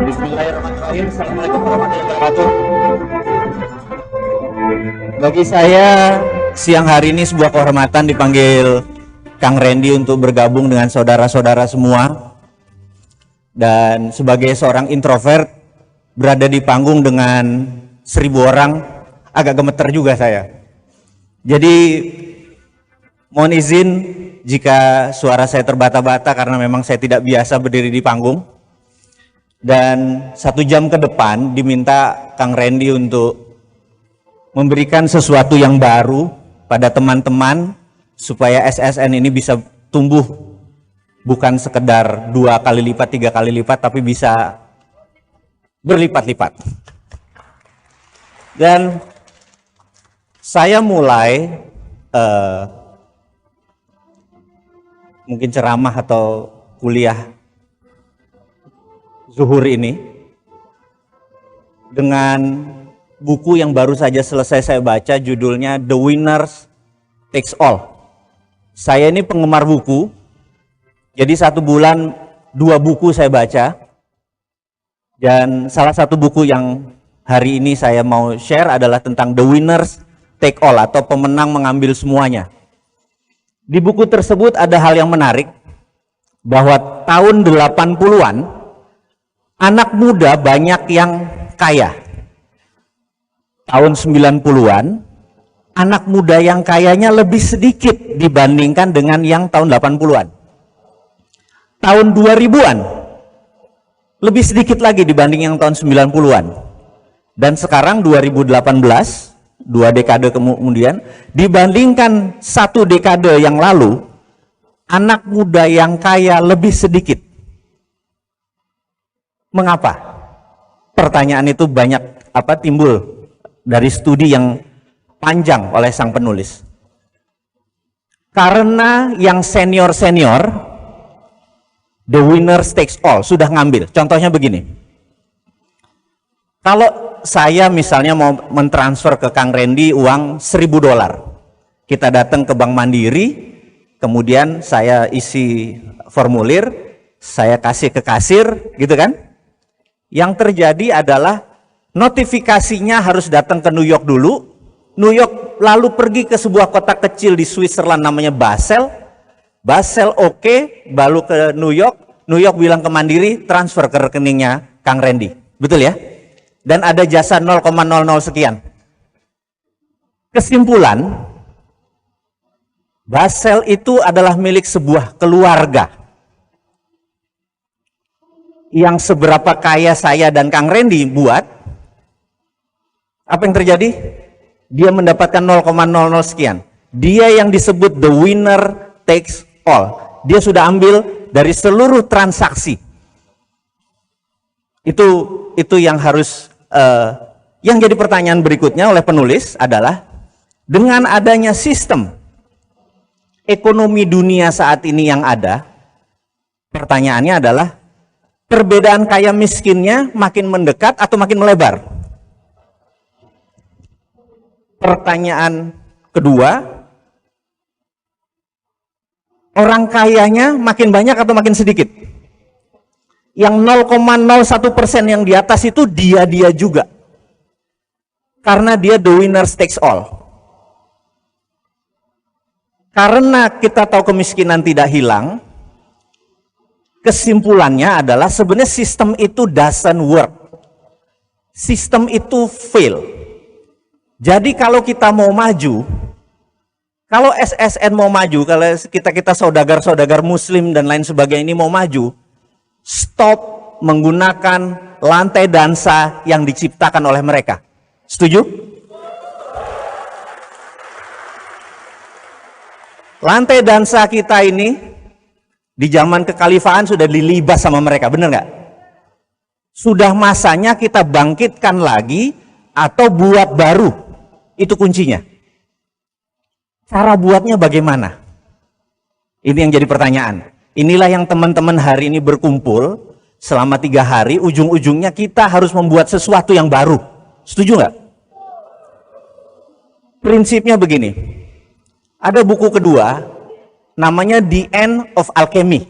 Bismillahirrahmanirrahim. Assalamualaikum warahmatullahi wabarakatuh. Bagi saya, siang hari ini sebuah kehormatan dipanggil Kang Randy untuk bergabung dengan saudara-saudara semua. Dan sebagai seorang introvert, berada di panggung dengan 1000 orang, agak gemeter juga saya. Jadi, mohon izin jika suara saya terbata-bata karena memang saya tidak biasa berdiri di panggung. Dan 1 jam ke depan diminta Kang Randy untuk memberikan sesuatu yang baru pada teman-teman supaya SSN ini bisa tumbuh bukan sekedar 2 kali lipat, 3 kali lipat, tapi bisa berlipat-lipat. Dan saya mulai mungkin ceramah atau kuliah zuhur ini dengan buku yang baru saja selesai saya baca, judulnya The Winner Takes All. Saya ini penggemar buku, jadi 1 bulan 2 buku saya baca. Dan salah satu buku yang hari ini saya mau share adalah tentang The Winner Take All atau pemenang mengambil semuanya. Di buku tersebut ada hal yang menarik, bahwa tahun 80-an anak muda banyak yang kaya. Tahun 90-an, anak muda yang kayanya lebih sedikit dibandingkan dengan yang tahun 80-an. Tahun 2000-an, lebih sedikit lagi dibanding yang tahun 90-an. Dan sekarang 2018, 2 dekade kemudian, dibandingkan 1 dekade yang lalu, anak muda yang kaya lebih sedikit. Mengapa? Pertanyaan itu banyak timbul dari studi yang panjang oleh sang penulis. Karena yang senior-senior, the winner takes all, sudah ngambil. Contohnya begini. Kalau saya misalnya mau mentransfer ke Kang Randy uang $1000. Kita datang ke Bank Mandiri, kemudian saya isi formulir, saya kasih ke kasir, gitu kan? Yang terjadi adalah notifikasinya harus datang ke New York dulu, New York lalu pergi ke sebuah kota kecil di Switzerland namanya Basel, Basel oke, baru ke New York, New York bilang ke Mandiri, transfer ke rekeningnya Kang Randy, betul ya? Dan ada jasa 0,00 sekian. Kesimpulan, Basel itu adalah milik sebuah keluarga. Yang seberapa kaya saya dan Kang Randy buat, apa yang terjadi? Dia mendapatkan 0,00 sekian. Dia yang disebut the winner takes all. Dia sudah ambil dari seluruh transaksi. Itu yang harus yang jadi pertanyaan berikutnya oleh penulis adalah, dengan adanya sistem ekonomi dunia saat ini yang ada, pertanyaannya adalah, perbedaan kaya miskinnya makin mendekat atau makin melebar? Pertanyaan kedua, orang kayanya makin banyak atau makin sedikit? Yang 0,01% yang di atas itu dia juga. Karena dia the winner takes all. Karena kita tahu kemiskinan tidak hilang, kesimpulannya adalah sebenarnya sistem itu doesn't work. Sistem itu fail. Jadi kalau kita mau maju, kalau SSN mau maju, kalau kita saudagar-saudagar muslim dan lain sebagainya ini mau maju, stop menggunakan lantai dansa yang diciptakan oleh mereka. Setuju? Lantai dansa kita ini di zaman kekhalifahan sudah dilibas sama mereka, benar nggak? Sudah masanya kita bangkitkan lagi atau buat baru, itu kuncinya. Cara buatnya bagaimana? Ini yang jadi pertanyaan. Inilah yang teman-teman hari ini berkumpul selama 3 hari, ujung-ujungnya kita harus membuat sesuatu yang baru. Setuju nggak? Prinsipnya begini. Ada buku kedua, namanya The End of Alchemy.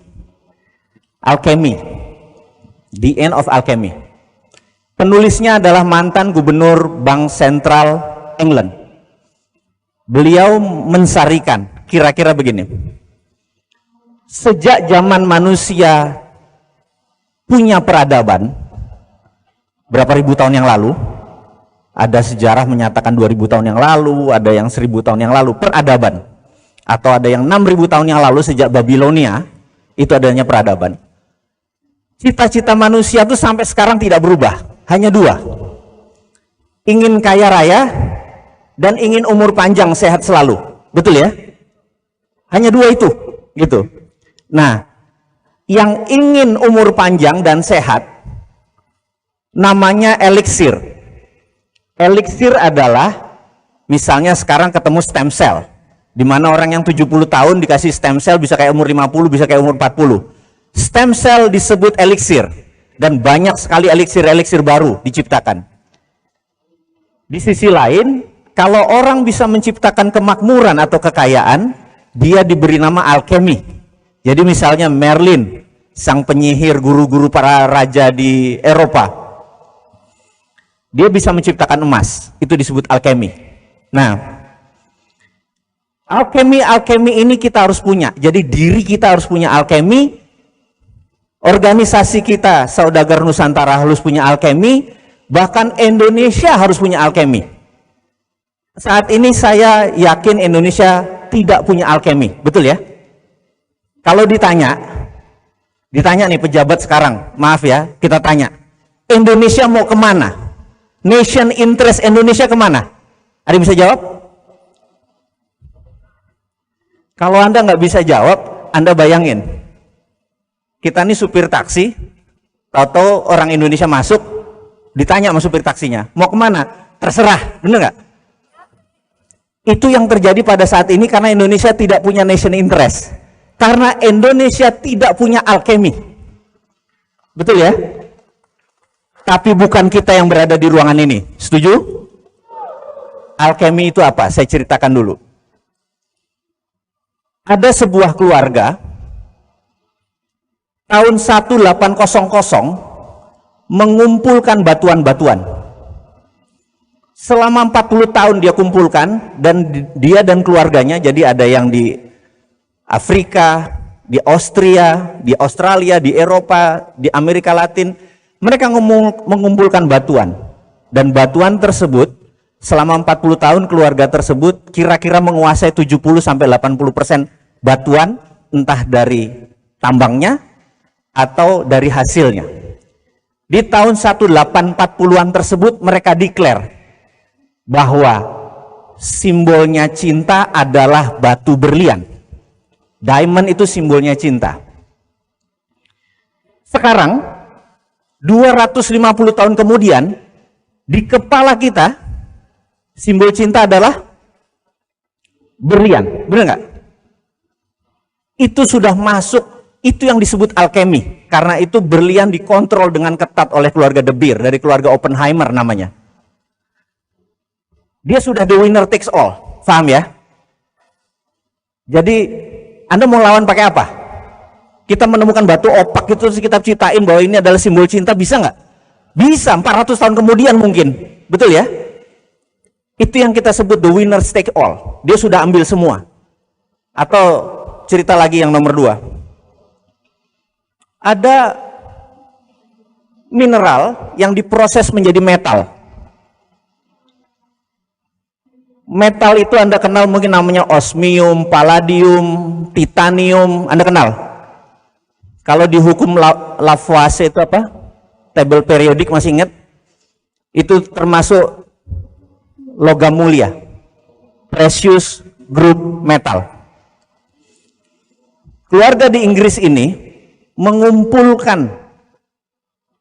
The End of Alchemy. Penulisnya adalah mantan gubernur Bank Sentral England. Beliau mensarikan, kira-kira begini. Sejak zaman manusia punya peradaban, berapa ribu tahun yang lalu, ada sejarah menyatakan 2000 tahun yang lalu, ada yang 1000 tahun yang lalu, peradaban. Atau ada yang 6000 tahun yang lalu sejak Babilonia, itu adanya peradaban. Cita-cita manusia itu sampai sekarang tidak berubah, hanya dua. Ingin kaya raya dan ingin umur panjang sehat selalu. Betul ya? Hanya dua itu, gitu. Nah, yang ingin umur panjang dan sehat namanya eliksir. Eliksir adalah misalnya sekarang ketemu stem cell, di mana orang yang 70 tahun dikasih stem cell bisa kayak umur 50, bisa kayak umur 40. Stem cell disebut eliksir, dan banyak sekali eliksir-eliksir baru diciptakan. Di sisi lain, kalau orang bisa menciptakan kemakmuran atau kekayaan, dia diberi nama alkemi. Jadi misalnya Merlin, sang penyihir, guru-guru para raja di Eropa, dia bisa menciptakan emas, itu disebut alkemi. Nah, alkemi ini kita harus punya. Jadi diri kita harus punya alkemi. Organisasi kita, Saudagar Nusantara, harus punya alkemi. Bahkan Indonesia harus punya alkemi. Saat ini saya yakin Indonesia tidak punya alkemi, betul ya? Kalau ditanya nih pejabat sekarang, maaf ya, kita tanya, Indonesia mau kemana? Nation interest Indonesia kemana? Ada yang bisa jawab? Kalau Anda nggak bisa jawab, Anda bayangin, kita ini supir taksi, atau orang Indonesia masuk, ditanya sama supir taksinya, mau kemana? Terserah, bener nggak? Itu yang terjadi pada saat ini karena Indonesia tidak punya nation interest. Karena Indonesia tidak punya alkemi. Betul ya? Tapi bukan kita yang berada di ruangan ini. Setuju? Alkemi itu apa? Saya ceritakan dulu. Ada sebuah keluarga tahun 1800 mengumpulkan batuan-batuan. Selama 40 tahun dia kumpulkan, dan dia dan keluarganya, jadi ada yang di Afrika, di Austria, di Australia, di Eropa, di Amerika Latin, mereka mengumpulkan batuan. Dan batuan tersebut selama 40 tahun keluarga tersebut kira-kira menguasai 70-80% batuan, entah dari tambangnya atau dari hasilnya. Di tahun 1840-an tersebut mereka declare bahwa simbolnya cinta adalah batu berlian. Diamond itu simbolnya cinta. Sekarang 250 tahun kemudian, di kepala kita simbol cinta adalah berlian, benar nggak? Itu sudah masuk. Itu yang disebut alkemi, karena itu berlian dikontrol dengan ketat oleh keluarga De Beer, dari keluarga Oppenheimer namanya. Dia sudah the winner takes all, paham ya? Jadi Anda mau lawan pakai apa? Kita menemukan batu opak itu, terus kita ciptain bahwa ini adalah simbol cinta, bisa nggak? Bisa, 400 tahun kemudian mungkin, betul ya? Itu yang kita sebut the winner take all. Dia sudah ambil semua. Atau cerita lagi yang nomor 2. Ada mineral yang diproses menjadi metal. Metal itu Anda kenal mungkin namanya osmium, palladium, titanium, Anda kenal? Kalau di hukum Lavoisier itu apa? Tabel periodik, masih ingat? Itu termasuk logam mulia, precious group metal. Keluarga di Inggris ini mengumpulkan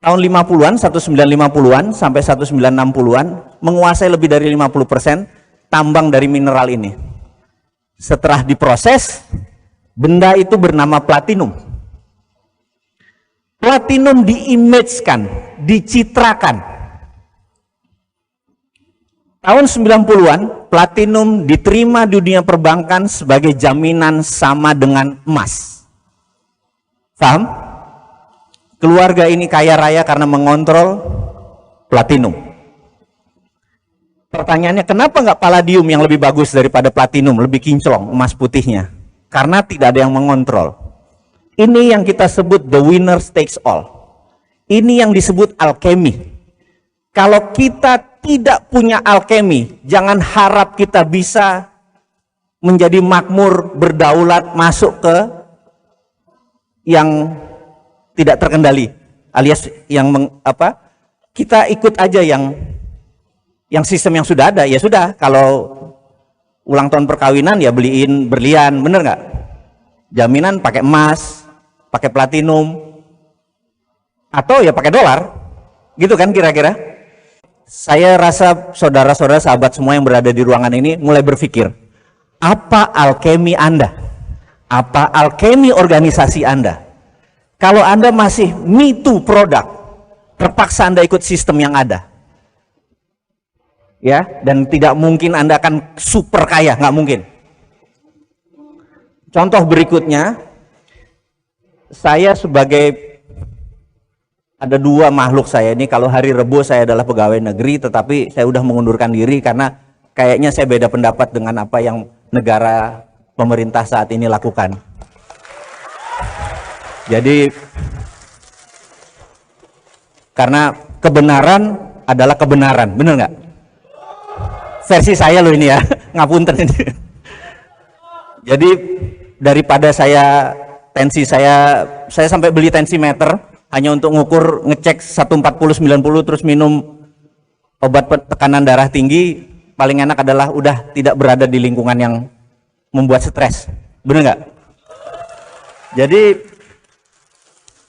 tahun 50-an, 1950-an sampai 1960-an, menguasai lebih dari 50% tambang dari mineral ini. Setelah diproses, benda itu bernama platinum. Platinum diimagekan, dicitrakan. Tahun 90-an, platinum diterima di dunia perbankan sebagai jaminan sama dengan emas. Paham? Keluarga ini kaya raya karena mengontrol platinum. Pertanyaannya, kenapa nggak palladium yang lebih bagus daripada platinum, lebih kinclong emas putihnya? Karena tidak ada yang mengontrol. Ini yang kita sebut the winner takes all. Ini yang disebut alkemi. Kalau kita tidak punya alkemi, jangan harap kita bisa menjadi makmur, berdaulat, masuk ke yang tidak terkendali, alias yang kita ikut aja yang sistem yang sudah ada. Ya sudah, kalau ulang tahun perkawinan ya beliin berlian, bener nggak? Jaminan pakai emas, pakai platinum, atau ya pakai dolar, gitu kan kira-kira. Saya rasa saudara-saudara, sahabat semua yang berada di ruangan ini mulai berpikir, apa alkemi Anda? Apa alkemi organisasi Anda? Kalau Anda masih me too produk, terpaksa Anda ikut sistem yang ada. Ya, dan tidak mungkin Anda akan super kaya, nggak mungkin. Contoh berikutnya, saya sebagai ada dua makhluk saya ini, kalau hari Rebo saya adalah pegawai negeri, tetapi saya udah mengundurkan diri karena kayaknya saya beda pendapat dengan apa yang negara pemerintah saat ini lakukan. Jadi karena kebenaran adalah kebenaran, bener nggak? Versi saya loh ini ya, ngapunten ini. Jadi daripada tensi saya sampai beli tensimeter hanya untuk ngukur, ngecek 140/90 terus minum obat tekanan darah tinggi, paling enak adalah udah tidak berada di lingkungan yang membuat stres, bener nggak? Jadi,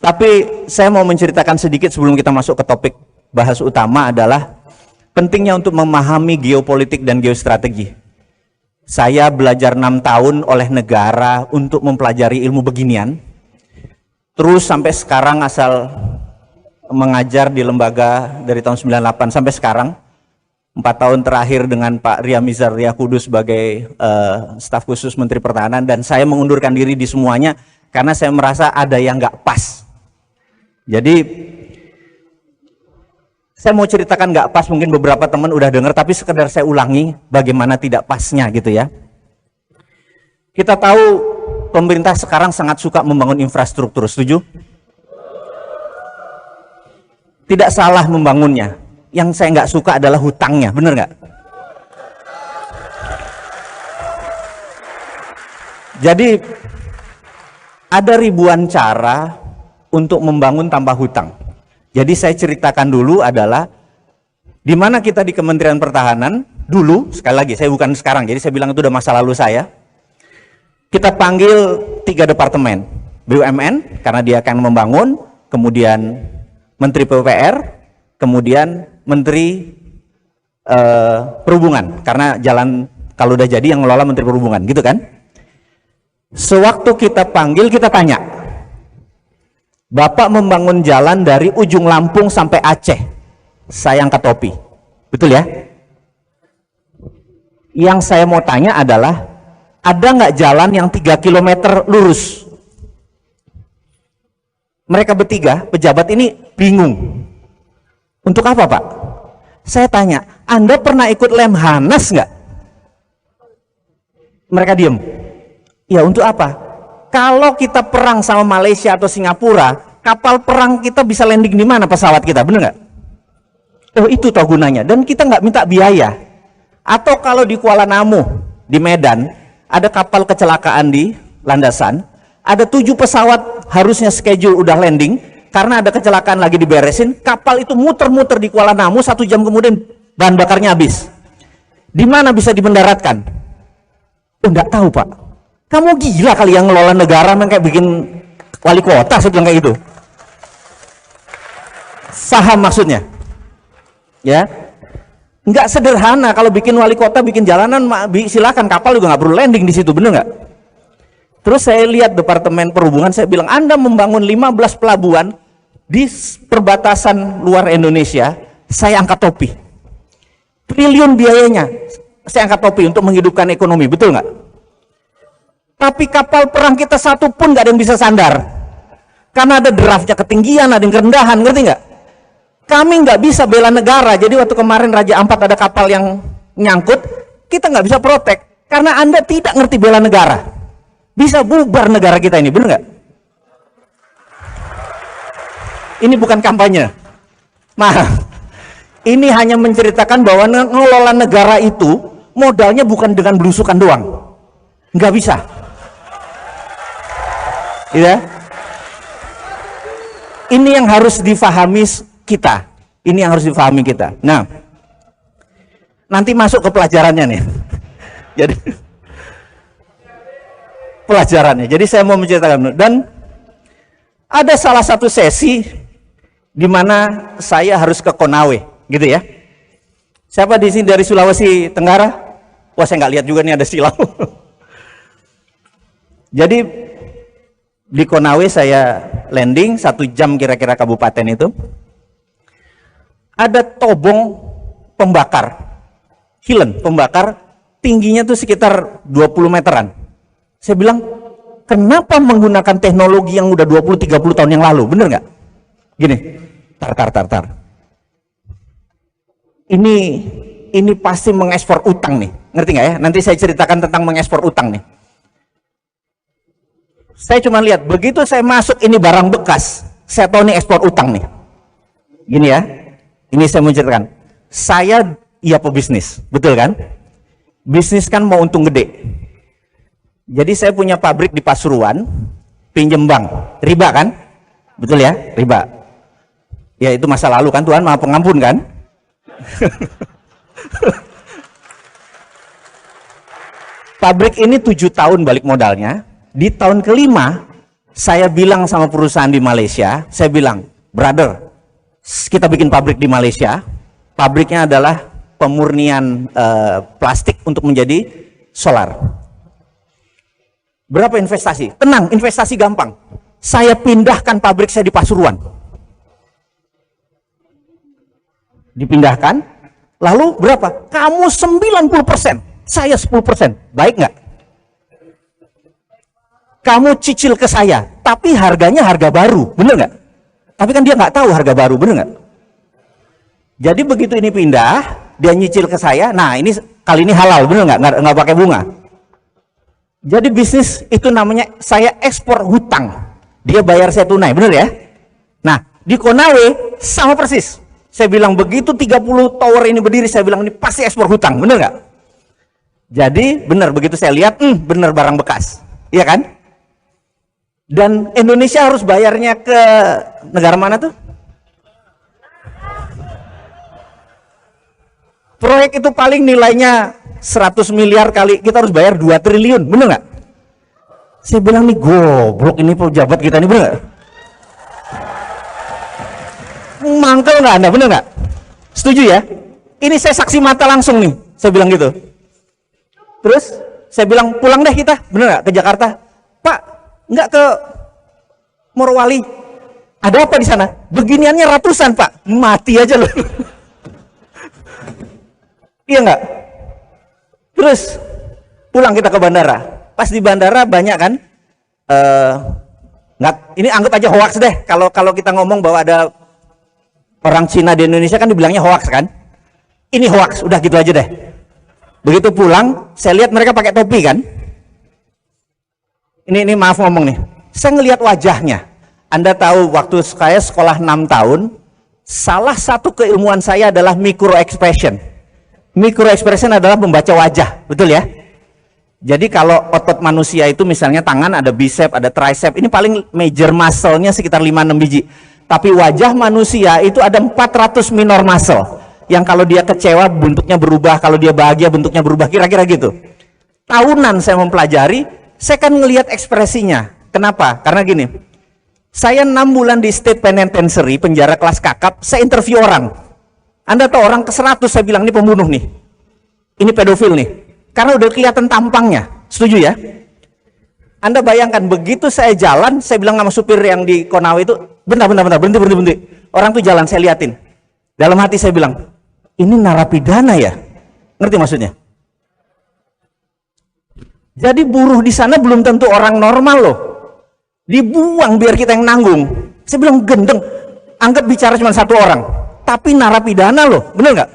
tapi saya mau menceritakan sedikit sebelum kita masuk ke topik bahas utama, adalah pentingnya untuk memahami geopolitik dan geostrategi. Saya belajar 6 tahun oleh negara untuk mempelajari ilmu beginian. Terus sampai sekarang asal mengajar di lembaga dari tahun 98 sampai sekarang. 4 tahun terakhir dengan Pak Ria Mizar Ria Kudus sebagai staf khusus Menteri Pertahanan, dan saya mengundurkan diri di semuanya karena saya merasa ada yang nggak pas. Jadi saya mau ceritakan nggak pas, mungkin beberapa teman udah dengar, tapi sekedar saya ulangi bagaimana tidak pasnya gitu ya. Kita tahu pemerintah sekarang sangat suka membangun infrastruktur, setuju? Tidak salah membangunnya. Yang saya nggak suka adalah hutangnya, bener nggak? Jadi ada ribuan cara untuk membangun tanpa hutang. Jadi saya ceritakan dulu adalah di mana kita di Kementerian Pertahanan dulu, sekali lagi saya bukan sekarang, jadi saya bilang itu udah masa lalu saya. Kita panggil 3 departemen, BUMN karena dia akan membangun, kemudian Menteri PUPR, kemudian Menteri Perhubungan karena jalan kalau udah jadi yang ngelola Menteri Perhubungan, gitu kan? Sewaktu kita panggil, kita tanya, Bapak membangun jalan dari ujung Lampung sampai Aceh, saya angkat topi, betul ya? Yang saya mau tanya adalah, ada nggak jalan yang 3 km lurus? Mereka bertiga, pejabat ini bingung. Untuk apa, Pak? Saya tanya, Anda pernah ikut Lemhanas nggak? Mereka diem. Ya, untuk apa? Kalau kita perang sama Malaysia atau Singapura, kapal perang kita bisa landing di mana pesawat kita, bener nggak? Oh, itu toh gunanya. Dan kita nggak minta biaya. Atau kalau di Kuala Namu, di Medan, ada kapal kecelakaan di landasan, ada 7 pesawat harusnya schedule udah landing, karena ada kecelakaan lagi diberesin, kapal itu muter-muter di Kuala Namu, 1 jam kemudian bahan bakarnya habis. Di mana bisa dimendaratkan? Oh, nggak tahu, Pak. Kamu gila kali yang ngelola negara, kayak bikin wali kota, saya bilang kayak gitu. Paham maksudnya? Ya, nggak sederhana kalau bikin wali kota, bikin jalanan, silakan, kapal juga nggak perlu landing di situ, bener nggak? Terus saya lihat Departemen Perhubungan, saya bilang, Anda membangun 15 pelabuhan di perbatasan luar Indonesia, saya angkat topi. Triliun biayanya, saya angkat topi untuk menghidupkan ekonomi, betul nggak? Tapi kapal perang kita satu pun nggak ada yang bisa sandar, karena ada draftnya ketinggian, ada yang kerendahan, ngerti nggak? Kami nggak bisa bela negara. Jadi waktu kemarin Raja Ampat ada kapal yang nyangkut, kita nggak bisa protek karena Anda tidak ngerti bela negara. Bisa bubar negara kita ini, benar nggak? Ini bukan kampanye. Nah, ini hanya menceritakan bahwa ngelola negara itu modalnya bukan dengan belusukan doang. Nggak bisa. Ya. Ini yang harus difahami kita. Ini yang harus difahami kita. Nah, nanti masuk ke pelajarannya nih. Jadi pelajarannya. Jadi saya mau menceritakan, dan ada salah satu sesi di mana saya harus ke Konawe, gitu ya. Siapa di sini dari Sulawesi Tenggara? Wah, saya nggak lihat juga nih ada silau. Jadi di Konawe saya landing 1 jam kira-kira kabupaten itu. Ada tobong pembakar, hilen pembakar, tingginya tuh sekitar 20 meteran. Saya bilang, kenapa menggunakan teknologi yang udah 20-30 tahun yang lalu, bener nggak? Gini, tar. Ini pasti mengekspor utang nih, ngerti nggak ya? Nanti saya ceritakan tentang mengekspor utang nih. Saya cuma lihat, begitu saya masuk ini barang bekas, saya tahu nih ekspor utang nih. Gini ya, ini saya mau ceritakan. Saya iya pebisnis, betul kan? Bisnis kan mau untung gede. Jadi saya punya pabrik di Pasuruan, pinjem bank, riba kan? Betul ya, riba. Ya itu masa lalu kan, Tuhan Maha Pengampun kan? Pabrik ini 7 tahun balik modalnya. Di tahun kelima, saya bilang sama perusahaan di Malaysia, saya bilang, brother, kita bikin pabrik di Malaysia. Pabriknya adalah pemurnian plastik untuk menjadi solar. Berapa investasi? Tenang, investasi gampang. Saya pindahkan pabrik saya di Pasuruan. Dipindahkan, lalu berapa? Kamu 90%, saya 10%. Baik nggak? Kamu cicil ke saya, tapi harganya harga baru, bener nggak? Tapi kan dia nggak tahu harga baru, bener nggak? Jadi begitu ini pindah, dia nyicil ke saya. Nah ini kali ini halal, bener nggak pakai bunga. Jadi bisnis itu namanya saya ekspor hutang, dia bayar saya tunai, bener ya? Nah di Konawe sama persis. Saya bilang begitu 30 tower ini berdiri, saya bilang ini pasti ekspor hutang, bener nggak? Jadi bener, begitu saya lihat, bener barang bekas, iya kan? Dan Indonesia harus bayarnya ke negara mana tuh? Proyek itu paling nilainya 100 miliar kali, kita harus bayar 2 triliun, bener nggak? Saya bilang nih, goblok ini pejabat kita nih, bener nggak? Mangkel nggak Anda, bener nggak? Setuju ya? Ini saya saksi mata langsung nih, saya bilang gitu. Terus saya bilang pulang deh kita, bener nggak, ke Jakarta? Pak, nggak ke Morowali, ada apa di sana? Beginiannya ratusan Pak, mati aja loh. Iya nggak? Terus pulang kita ke bandara. Pas di bandara banyak kan? Nggak, ini anggap aja hoax deh. Kalau kita ngomong bahwa ada orang Cina di Indonesia kan dibilangnya hoax kan? Ini hoax, udah gitu aja deh. Begitu pulang, saya lihat mereka pakai topi kan? Ini maaf ngomong nih. Saya ngelihat wajahnya. Anda tahu waktu saya sekolah 6 tahun, salah satu keilmuan saya adalah micro expression. Micro expression adalah membaca wajah, betul ya? Jadi kalau otot manusia itu misalnya tangan ada bicep, ada tricep, ini paling major muscle-nya sekitar 5-6 biji. Tapi wajah manusia itu ada 400 minor muscle. Yang kalau dia kecewa bentuknya berubah, kalau dia bahagia bentuknya berubah, kira-kira gitu. Tahunan saya mempelajari, saya kan ngelihat ekspresinya. Kenapa? Karena gini, saya 6 bulan di State Penitentiary, penjara kelas kakap, saya interview orang. Anda tahu orang ke 100 saya bilang ini pembunuh nih, ini pedofil nih, karena udah kelihatan tampangnya. Setuju ya? Anda bayangkan begitu saya jalan, saya bilang sama supir yang di Konawe itu, bentar, berhenti. Orang tuh jalan, saya liatin. Dalam hati saya bilang, ini narapidana ya? Ngerti maksudnya? Jadi buruh di sana belum tentu orang normal loh. Dibuang biar kita yang nanggung. Saya bilang gendeng, anggap bicara cuma 1 orang. tapi narapidana loh, bener nggak?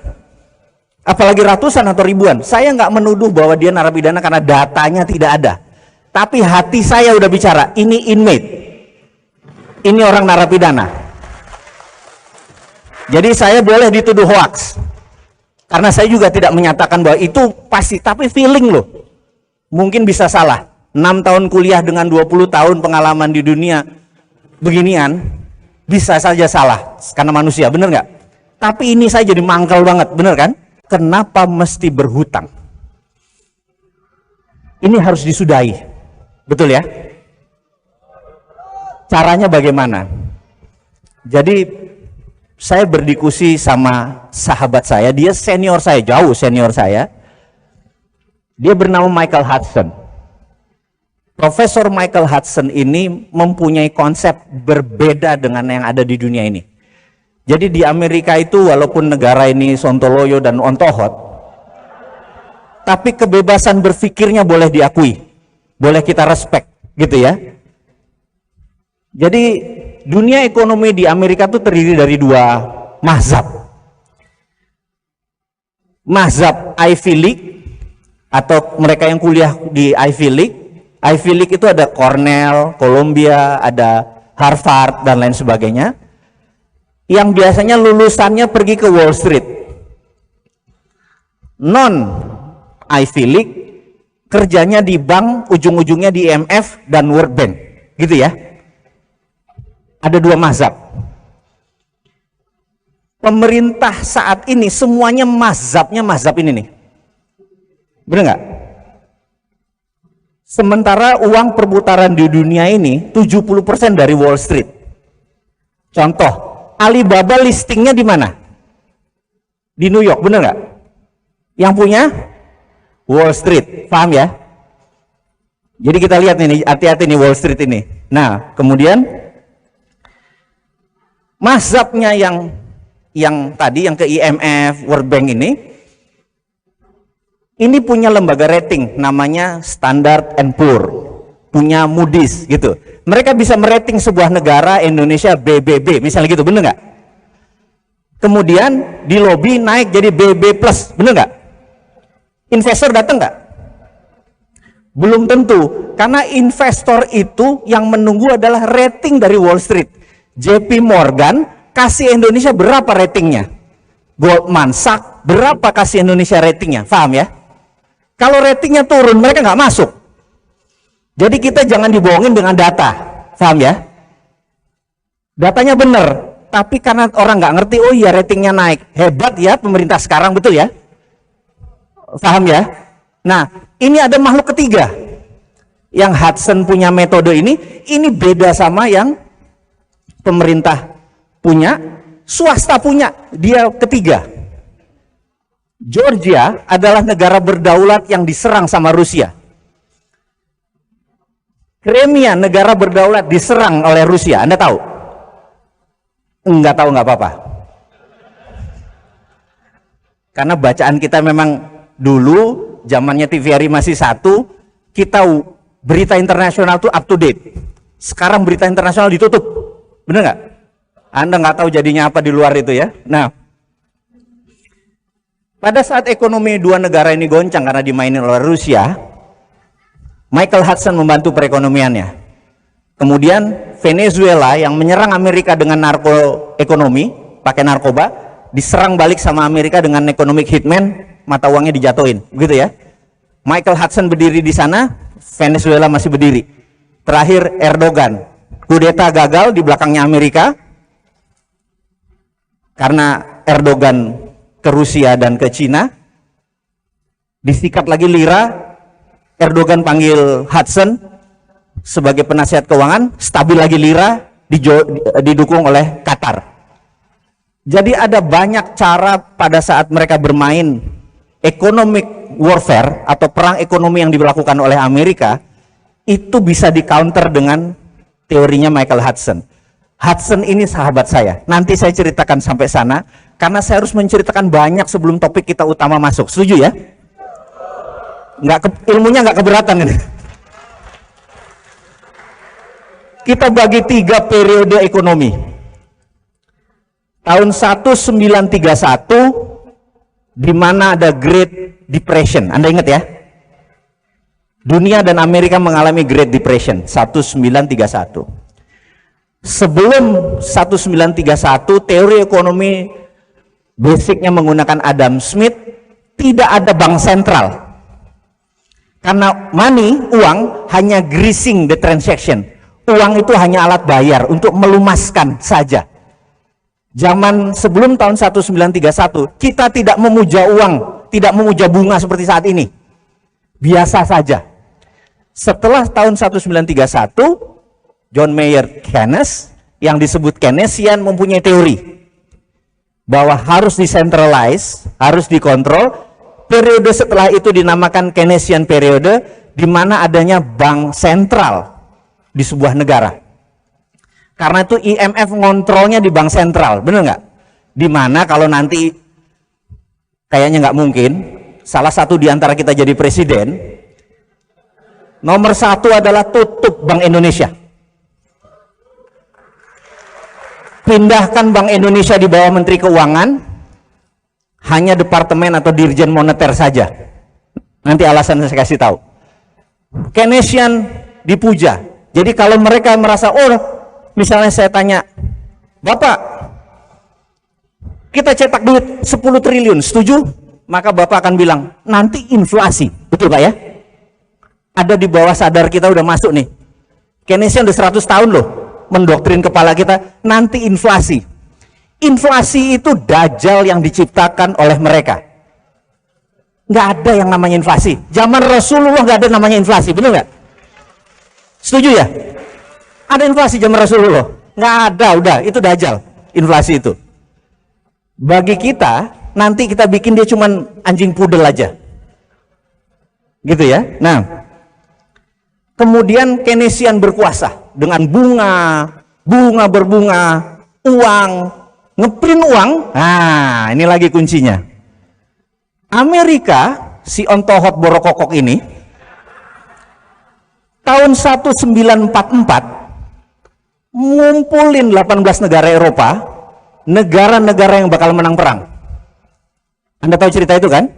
Apalagi ratusan atau ribuan. Saya nggak menuduh bahwa dia narapidana karena datanya tidak ada. Tapi hati saya udah bicara, ini inmate. Ini orang narapidana. Jadi saya boleh dituduh hoax. Karena saya juga tidak menyatakan bahwa itu pasti, tapi feeling loh. Mungkin bisa salah. 6 tahun kuliah dengan 20 tahun pengalaman di dunia beginian, bisa saja salah karena manusia, bener nggak? Tapi ini saya jadi mangkal banget, bener kan? Kenapa mesti berhutang? Ini harus disudahi, betul ya? Caranya bagaimana? Jadi saya berdiskusi sama sahabat saya, dia senior saya, jauh senior saya. Dia bernama Michael Hudson. Profesor Michael Hudson ini mempunyai konsep berbeda dengan yang ada di dunia ini. Jadi di Amerika itu walaupun negara ini sontoloyo dan ontohot, tapi kebebasan berpikirnya boleh diakui, boleh kita respect, gitu ya. Jadi dunia ekonomi di Amerika itu terdiri dari 2 mazhab. Mazhab Ivy League atau mereka yang kuliah di Ivy League. Ivy League itu ada Cornell, Columbia, ada Harvard dan lain sebagainya. Yang biasanya lulusannya pergi ke Wall Street. Non Ivy League kerjanya di bank, ujung-ujungnya di IMF dan World Bank, gitu ya. Ada 2 mazhab. Pemerintah saat ini semuanya mazhabnya mazhab ini nih. Bener nggak? Sementara uang perputaran di dunia ini 70% dari Wall Street. Contoh, Alibaba listingnya di mana? Di New York, bener nggak? Yang punya Wall Street, paham ya? Jadi kita lihat nih, hati-hati nih Wall Street ini. Nah, kemudian mazhabnya yang tadi yang ke IMF, World Bank ini punya lembaga rating namanya Standard and Poor, punya Moody's gitu. Mereka bisa merating sebuah negara, Indonesia BBB misalnya gitu, bener nggak? Kemudian di lobby naik jadi BB plus, bener nggak? Investor datang nggak? Belum tentu, karena investor itu yang menunggu adalah rating dari Wall Street. JP Morgan kasih Indonesia berapa ratingnya? Goldman Sachs berapa kasih Indonesia ratingnya? Paham ya? Kalau ratingnya turun, mereka nggak masuk. Jadi kita jangan dibohongin dengan data, paham ya? Datanya benar, tapi karena orang nggak ngerti, oh iya ratingnya naik, hebat ya pemerintah sekarang, betul ya? Paham ya? Nah, ini ada makhluk ketiga. Yang Hudson punya metode ini beda sama yang pemerintah punya, swasta punya, dia ketiga. Georgia adalah negara berdaulat yang diserang sama Rusia. Crimea negara berdaulat diserang oleh Rusia. Anda tahu? Enggak tahu, nggak apa-apa. Karena bacaan kita memang dulu zamannya TVRI masih 1, kita berita internasional tuh up to date. Sekarang berita internasional ditutup, bener nggak? Anda nggak tahu jadinya apa di luar itu ya. Nah, pada saat ekonomi 2 negara ini goncang karena dimainin oleh Rusia, Michael Hudson membantu perekonomiannya. Kemudian Venezuela yang menyerang Amerika dengan ekonomi, pakai narkoba, diserang balik sama Amerika dengan economic hitman, mata uangnya dijatuhin, begitu ya. Michael Hudson berdiri di sana, Venezuela masih berdiri. Terakhir Erdogan, kudeta gagal di belakangnya Amerika, karena Erdogan ke Rusia dan ke Cina, disikat lagi lira, Erdogan panggil Hudson sebagai penasihat keuangan, stabil lagi lira, didukung oleh Qatar. Jadi ada banyak cara pada saat mereka bermain economic warfare atau perang ekonomi yang dilakukan oleh Amerika, itu bisa di counter dengan teorinya Michael Hudson. Hudson ini sahabat saya, nanti saya ceritakan sampai sana, karena saya harus menceritakan banyak sebelum topik kita utama masuk. Setuju ya? Ilmunya nggak keberatan ini. Kita bagi 3 periode ekonomi. Tahun 1931 di mana ada Great Depression. Anda ingat ya? Dunia dan Amerika mengalami Great Depression 1931. Sebelum 1931, teori ekonomi basicnya menggunakan Adam Smith, tidak ada bank sentral. Karena money, uang, hanya greasing the transaction. Uang itu hanya alat bayar untuk melumaskan saja. Zaman sebelum tahun 1931, kita tidak memuja uang, tidak memuja bunga seperti saat ini. Biasa saja. Setelah tahun 1931, John Maynard Keynes yang disebut Keynesian mempunyai teori bahwa harus decentralize, harus dikontrol. Periode setelah itu dinamakan Keynesian periode, di mana adanya bank sentral di sebuah negara. Karena itu IMF ngontrolnya di bank sentral, benar nggak? Di mana kalau nanti kayaknya nggak mungkin salah satu di antara kita jadi presiden, nomor satu adalah tutup Bank Indonesia. Pindahkan Bank Indonesia di bawah Menteri Keuangan, hanya departemen atau dirjen moneter saja. Nanti alasan saya kasih tahu. Keynesian dipuja. Jadi kalau mereka merasa, oh misalnya saya tanya, Bapak, kita cetak duit 10 triliun, setuju? Maka Bapak akan bilang, nanti inflasi. Betul Pak ya? Ada di bawah sadar kita udah masuk nih. Keynesian udah 100 tahun loh mendoktrin kepala kita, nanti inflasi. Inflasi itu dajjal yang diciptakan oleh mereka. Nggak ada yang namanya inflasi. Zaman Rasulullah nggak ada namanya inflasi, benar nggak? Setuju ya? Ada inflasi zaman Rasulullah? Nggak ada, udah itu dajjal, inflasi itu. Bagi kita, nanti kita bikin dia cuman anjing pudel aja. Gitu ya. Nah, kemudian Keynesian berkuasa dengan bunga berbunga, uang, ngeprint uang. Nah, ini lagi kuncinya. Amerika, si ontohot borokokok ini, tahun 1944 ngumpulin 18 negara Eropa, negara-negara yang bakal menang perang. Anda tahu cerita itu kan?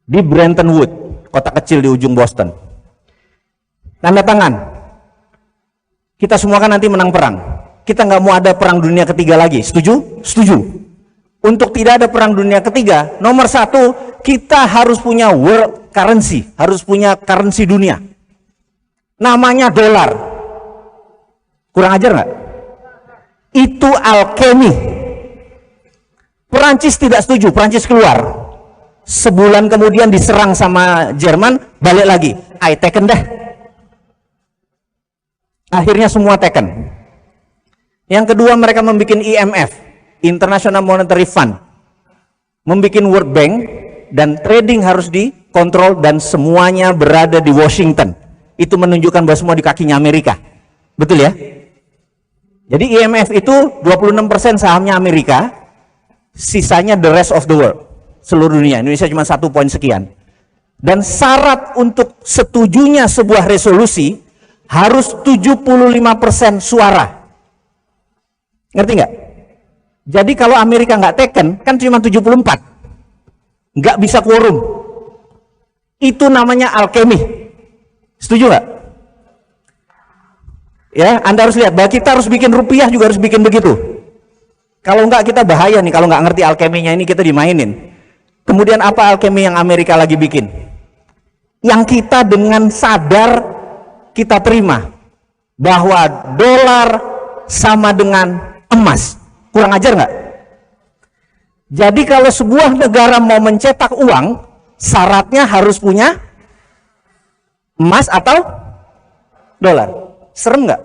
Di Bretton Woods, kota kecil di ujung Boston. Tanda tangan. Kita semua kan nanti menang perang. Kita nggak mau ada perang dunia ketiga lagi. Setuju? Setuju. Untuk tidak ada perang dunia ketiga, nomor satu, kita harus punya world currency. Harus punya currency dunia. Namanya dolar. Kurang ajar nggak? Itu alkemi. Perancis tidak setuju. Perancis keluar. Sebulan kemudian diserang sama Jerman, balik lagi. I taken dah. Akhirnya semua taken. Yang kedua, mereka membuat IMF, International Monetary Fund, membuat World Bank, dan trading harus dikontrol dan semuanya berada di Washington. Itu menunjukkan bahwa semua di kakinya Amerika. Betul ya? Jadi IMF itu 26% sahamnya Amerika, sisanya the rest of the world, seluruh dunia. Indonesia cuma 1 poin sekian. Dan syarat untuk setujunya sebuah resolusi harus 75% suara. Ngerti nggak? Jadi kalau Amerika nggak taken, kan cuma 74. Nggak bisa quorum. Itu namanya alkemi. Setuju nggak? Ya, Anda harus lihat, bahwa kita harus bikin rupiah juga harus bikin begitu. Kalau nggak kita bahaya nih, kalau nggak ngerti alkeminya ini kita dimainin. Kemudian apa alkemi yang Amerika lagi bikin? Yang kita dengan sadar kita terima bahwa dolar sama dengan emas. Kurang ajar nggak? Jadi kalau sebuah negara mau mencetak uang, syaratnya harus punya emas atau dolar. Serem nggak?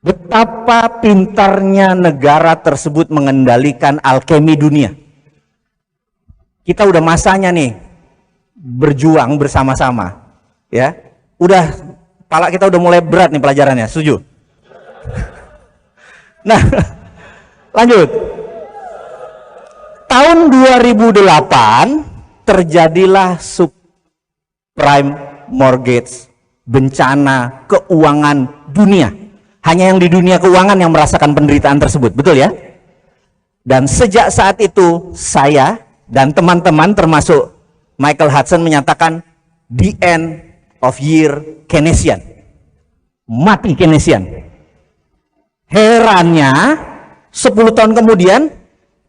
Betapa pintarnya negara tersebut mengendalikan alkemi dunia. Kita udah masanya nih berjuang bersama-sama, ya. Udah, kepala kita udah mulai berat nih pelajarannya, setuju? Nah, lanjut. Tahun 2008 terjadilah subprime mortgage, bencana keuangan dunia. Hanya yang di dunia keuangan yang merasakan penderitaan tersebut, betul ya? Dan sejak saat itu saya dan teman-teman termasuk Michael Hudson menyatakan the end of year Keynesian. Mati Keynesian. Herannya 10 tahun kemudian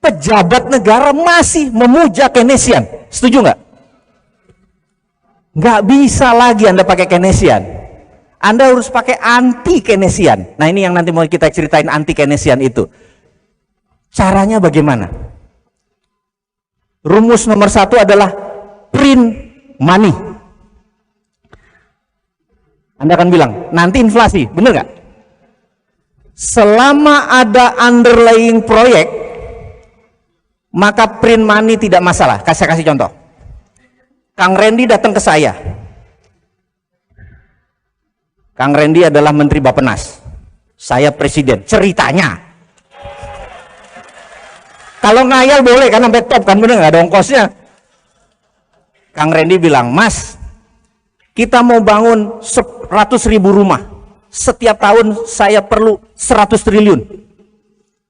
pejabat negara masih memuja Keynesian. Setuju nggak? Nggak bisa lagi Anda pakai Keynesian. Anda harus pakai anti Keynesian. Nah, ini yang nanti mau kita ceritain anti Keynesian itu. Caranya bagaimana? Rumus nomor 1 adalah print money. Anda akan bilang, nanti inflasi, bener nggak? Selama ada underlying proyek, maka print money tidak masalah. Saya kasih contoh. Kang Randy datang ke saya. Kang Randy adalah Menteri Bappenas. Saya presiden. Ceritanya. Kalau ngayal boleh kan sampai top kan, bener nggak ada ongkosnya. Kang Randy bilang, Mas, kita mau bangun 100.000 rumah. Setiap tahun saya perlu 100 triliun.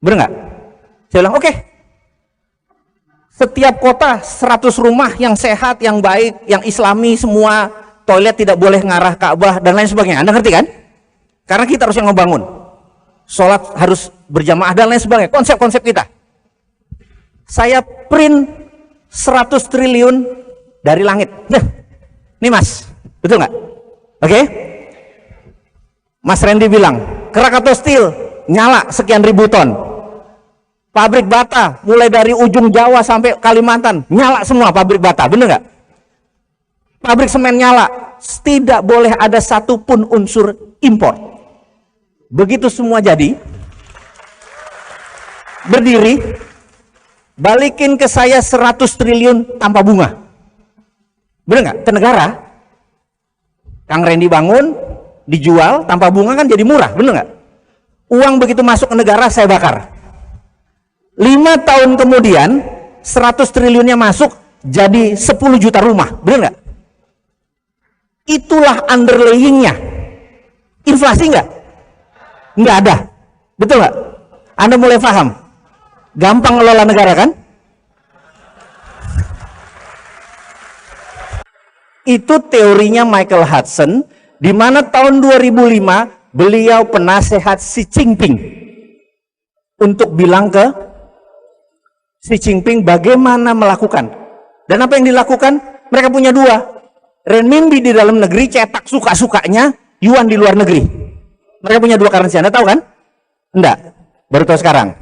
Bener nggak? Saya bilang, oke. Setiap kota 100 rumah yang sehat, yang baik, yang islami, semua toilet tidak boleh ngarah Ka'bah dan lain sebagainya. Anda ngerti kan? Karena kita harus yang ngebangun. Sholat harus berjamaah dan lain sebagainya. Konsep-konsep kita. Saya print 100 triliun dari langit. Nah, ini Mas, betul nggak? Oke? Mas Randy bilang, Krakatau Steel nyala sekian ribu ton. Pabrik bata mulai dari ujung Jawa sampai Kalimantan nyala semua pabrik bata, bener nggak? Pabrik semen nyala, tidak boleh ada satupun unsur impor. Begitu semua jadi, berdiri, balikin ke saya 100 triliun tanpa bunga. Bener nggak? Ke negara. Kang Randy bangun, dijual tanpa bunga kan jadi murah, bener nggak? Uang begitu masuk ke negara saya bakar. 5 tahun kemudian 100 triliunnya masuk jadi 10 juta rumah, bener nggak? Itulah underlayingnya. Inflasi nggak? Nggak ada, betul nggak? Anda mulai paham? Gampang ngelola negara kan? Itu teorinya Michael Hudson, di mana tahun 2005 beliau penasehat Xi Jinping untuk bilang ke Xi Jinping bagaimana melakukan. Dan apa yang dilakukan? Mereka punya dua. Renminbi di dalam negeri cetak suka-sukanya, yuan di luar negeri. Mereka punya dua currency. Anda tahu kan? Enggak. Baru tahu sekarang.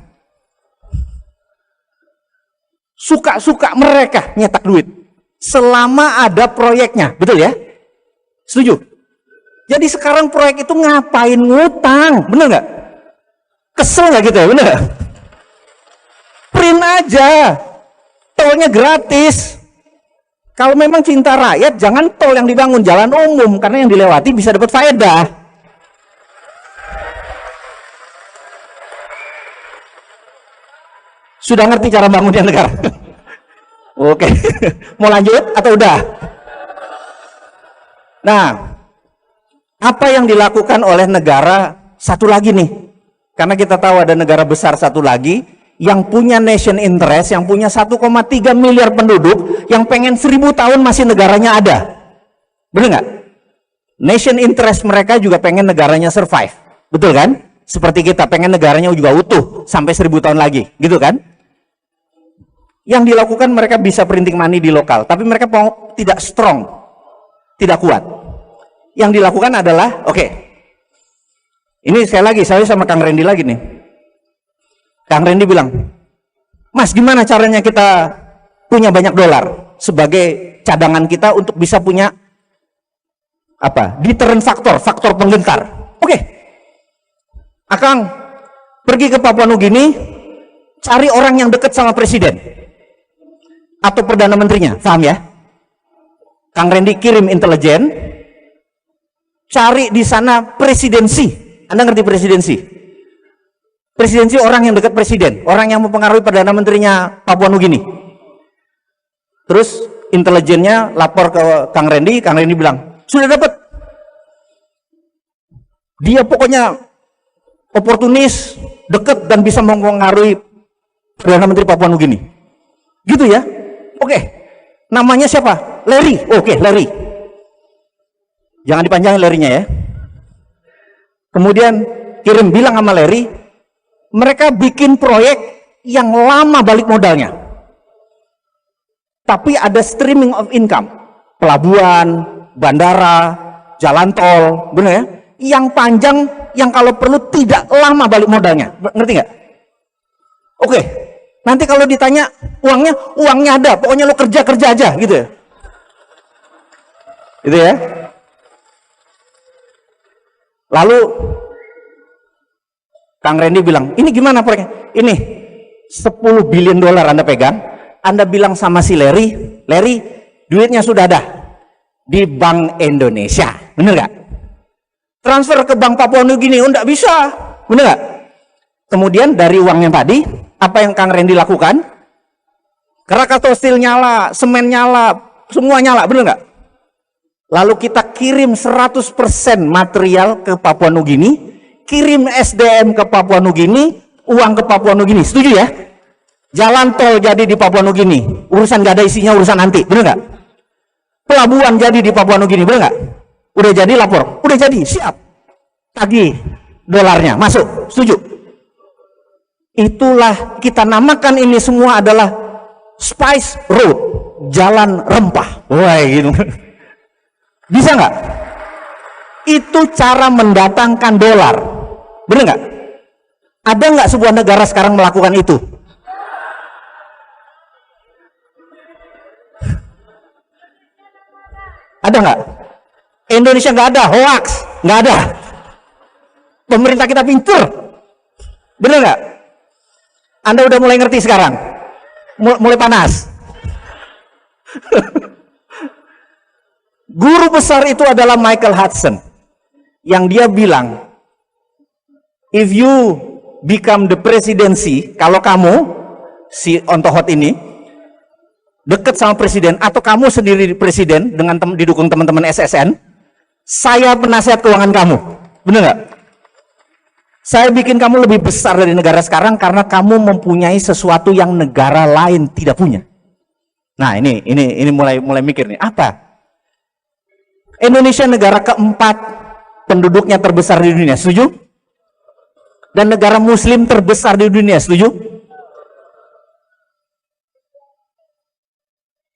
Suka-suka mereka nyetak duit selama ada proyeknya, betul ya? Setuju? Jadi sekarang proyek itu ngapain ngutang, bener nggak? Kesel nggak gitu ya, bener nggak? Print aja, tolnya gratis. Kalau memang cinta rakyat, jangan tol yang dibangun, jalan umum, karena yang dilewati bisa dapat faedah. Sudah ngerti cara bangunnya negara? Oke, mau lanjut atau udah? Nah, apa yang dilakukan oleh negara satu lagi nih? Karena kita tahu ada negara besar satu lagi yang punya nation interest, yang punya 1,3 miliar penduduk, yang pengen 1000 tahun masih negaranya ada. Bener nggak? Nation interest mereka juga pengen negaranya survive. Betul kan? Seperti kita pengen negaranya juga utuh sampai 1000 tahun lagi, gitu kan? Yang dilakukan mereka bisa printing money di lokal, tapi mereka tidak strong, tidak kuat. Yang dilakukan adalah, oke, ini sekali lagi saya sama Kang Randy lagi nih. Kang Randy bilang, Mas gimana caranya kita punya banyak dolar sebagai cadangan kita untuk bisa punya apa? Deterrent faktor, faktor penggentar. Oke, Akang pergi ke Papua Nugini, cari orang yang dekat sama presiden atau perdana menterinya, paham ya? Kang Randy kirim intelijen, cari di sana presidensi. Anda ngerti presidensi? Presidensi orang yang dekat presiden, orang yang mempengaruhi perdana menterinya Papua Nugini. Terus intelijennya lapor ke Kang Randy bilang, sudah dapat. Dia pokoknya oportunis, deket dan bisa mempengaruhi Perdana Menteri Papua Nugini. Gitu ya. Oke. Namanya siapa? Larry. Oke, Larry. Jangan dipanjangin Larry-nya ya. Kemudian bilang sama Larry, mereka bikin proyek yang lama balik modalnya. Tapi ada streaming of income. Pelabuhan, bandara, jalan tol, bener ya? Yang panjang, yang kalau perlu tidak lama balik modalnya. Ngerti nggak? Oke. Nanti kalau ditanya uangnya ada, pokoknya lo kerja aja gitu ya. Gitu ya. Lalu Kang Randy bilang, ini gimana proyeknya? Ini 10 billion dolar Anda pegang, Anda bilang sama si Larry, duitnya sudah ada di Bank Indonesia, bener gak? Transfer ke Bank Papua Nugini, enggak bisa, bener gak? Kemudian dari uangnya tadi, apa yang Kang Randy lakukan? Krakatau Steel nyala, semen nyala, semua nyala, bener gak? Lalu kita kirim 100% material ke Papua Nugini, kirim SDM ke Papua Nugini, uang ke Papua Nugini, setuju ya? Jalan tol jadi di Papua Nugini, urusan gak ada isinya, urusan nanti, bener gak? Pelabuhan jadi di Papua Nugini, bener gak? Udah jadi lapor, udah jadi, siap. Tagih dolarnya, masuk, setuju? Itulah kita namakan ini semua adalah Spice Road, jalan rempah. Wah gitu. Bisa nggak? Itu cara mendatangkan dolar. Bener nggak? Ada nggak sebuah negara sekarang melakukan itu? Ada nggak? Indonesia nggak ada, hoax, nggak ada. Pemerintah kita pintar. Bener nggak? Anda udah mulai ngerti sekarang? Mulai panas. Guru besar itu adalah Michael Hudson, yang dia bilang, if you become the presidency, kalau kamu si Ontohot ini deket sama presiden, atau kamu sendiri presiden dengan didukung teman-teman SSN, saya penasihat keuangan kamu, bener nggak? Saya bikin kamu lebih besar dari negara sekarang karena kamu mempunyai sesuatu yang negara lain tidak punya. Nah ini mulai mikir nih, apa? Indonesia negara keempat penduduknya terbesar di dunia, setuju? Dan negara muslim terbesar di dunia, setuju?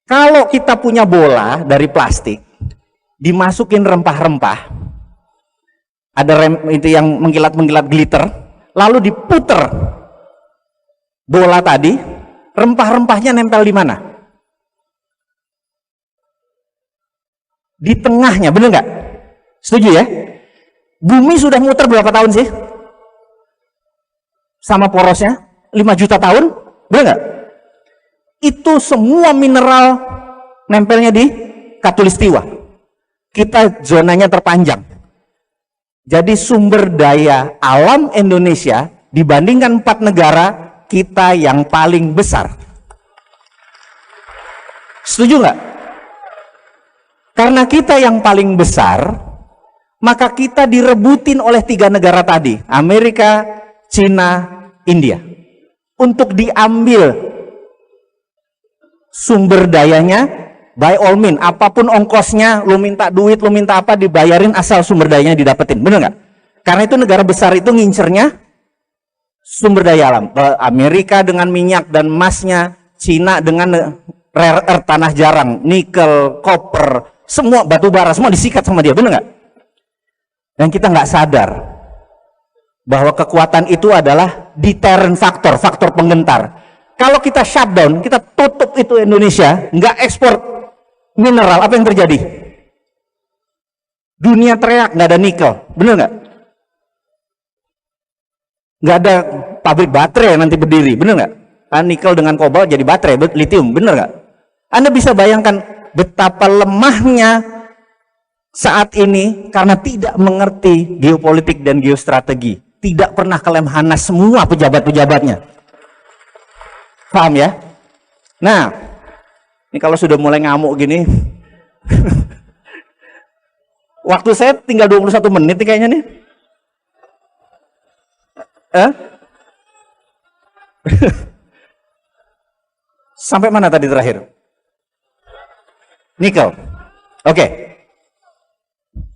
Kalau kita punya bola dari plastik, dimasukin rempah-rempah, ada rem itu yang mengkilat-mengkilat glitter, lalu diputer bola tadi, rempah-rempahnya nempel di mana? Di tengahnya, bener nggak? Setuju ya? Bumi sudah muter berapa tahun sih? Sama porosnya 5 juta tahun, bener nggak? Itu semua mineral nempelnya di Katulistiwa. Kita zonanya terpanjang. Jadi sumber daya alam Indonesia dibandingkan 4 negara, kita yang paling besar. Setuju nggak? Karena kita yang paling besar, maka kita direbutin oleh 3 negara tadi, Amerika, Cina, India, untuk diambil sumber dayanya. By all means, apapun ongkosnya, lu minta duit, lu minta apa, dibayarin asal sumber dayanya didapetin, bener nggak? Karena itu negara besar itu ngincernya sumber daya alam. Amerika dengan minyak dan emasnya, Cina dengan rare earth, tanah jarang, nikel, koper, semua batu bara, semua disikat sama dia, bener nggak? Dan kita nggak sadar bahwa kekuatan itu adalah deterrent factor, faktor penggentar. Kalau kita shutdown, kita tutup itu Indonesia, nggak ekspor mineral, apa yang terjadi? Dunia teriak, nggak ada nikel, bener nggak? Nggak ada pabrik baterai nanti berdiri, bener nggak? Nikel dengan kobalt jadi baterai, lithium, bener nggak? Anda bisa bayangkan betapa lemahnya saat ini karena tidak mengerti geopolitik dan geostrategi, tidak pernah ke Lemhanas semua pejabat-pejabatnya. Paham ya? Nah, ini kalau sudah mulai ngamuk gini, waktu saya tinggal 21 menit nih kayaknya nih. Eh? Sampai mana tadi terakhir? Nikel. Oke.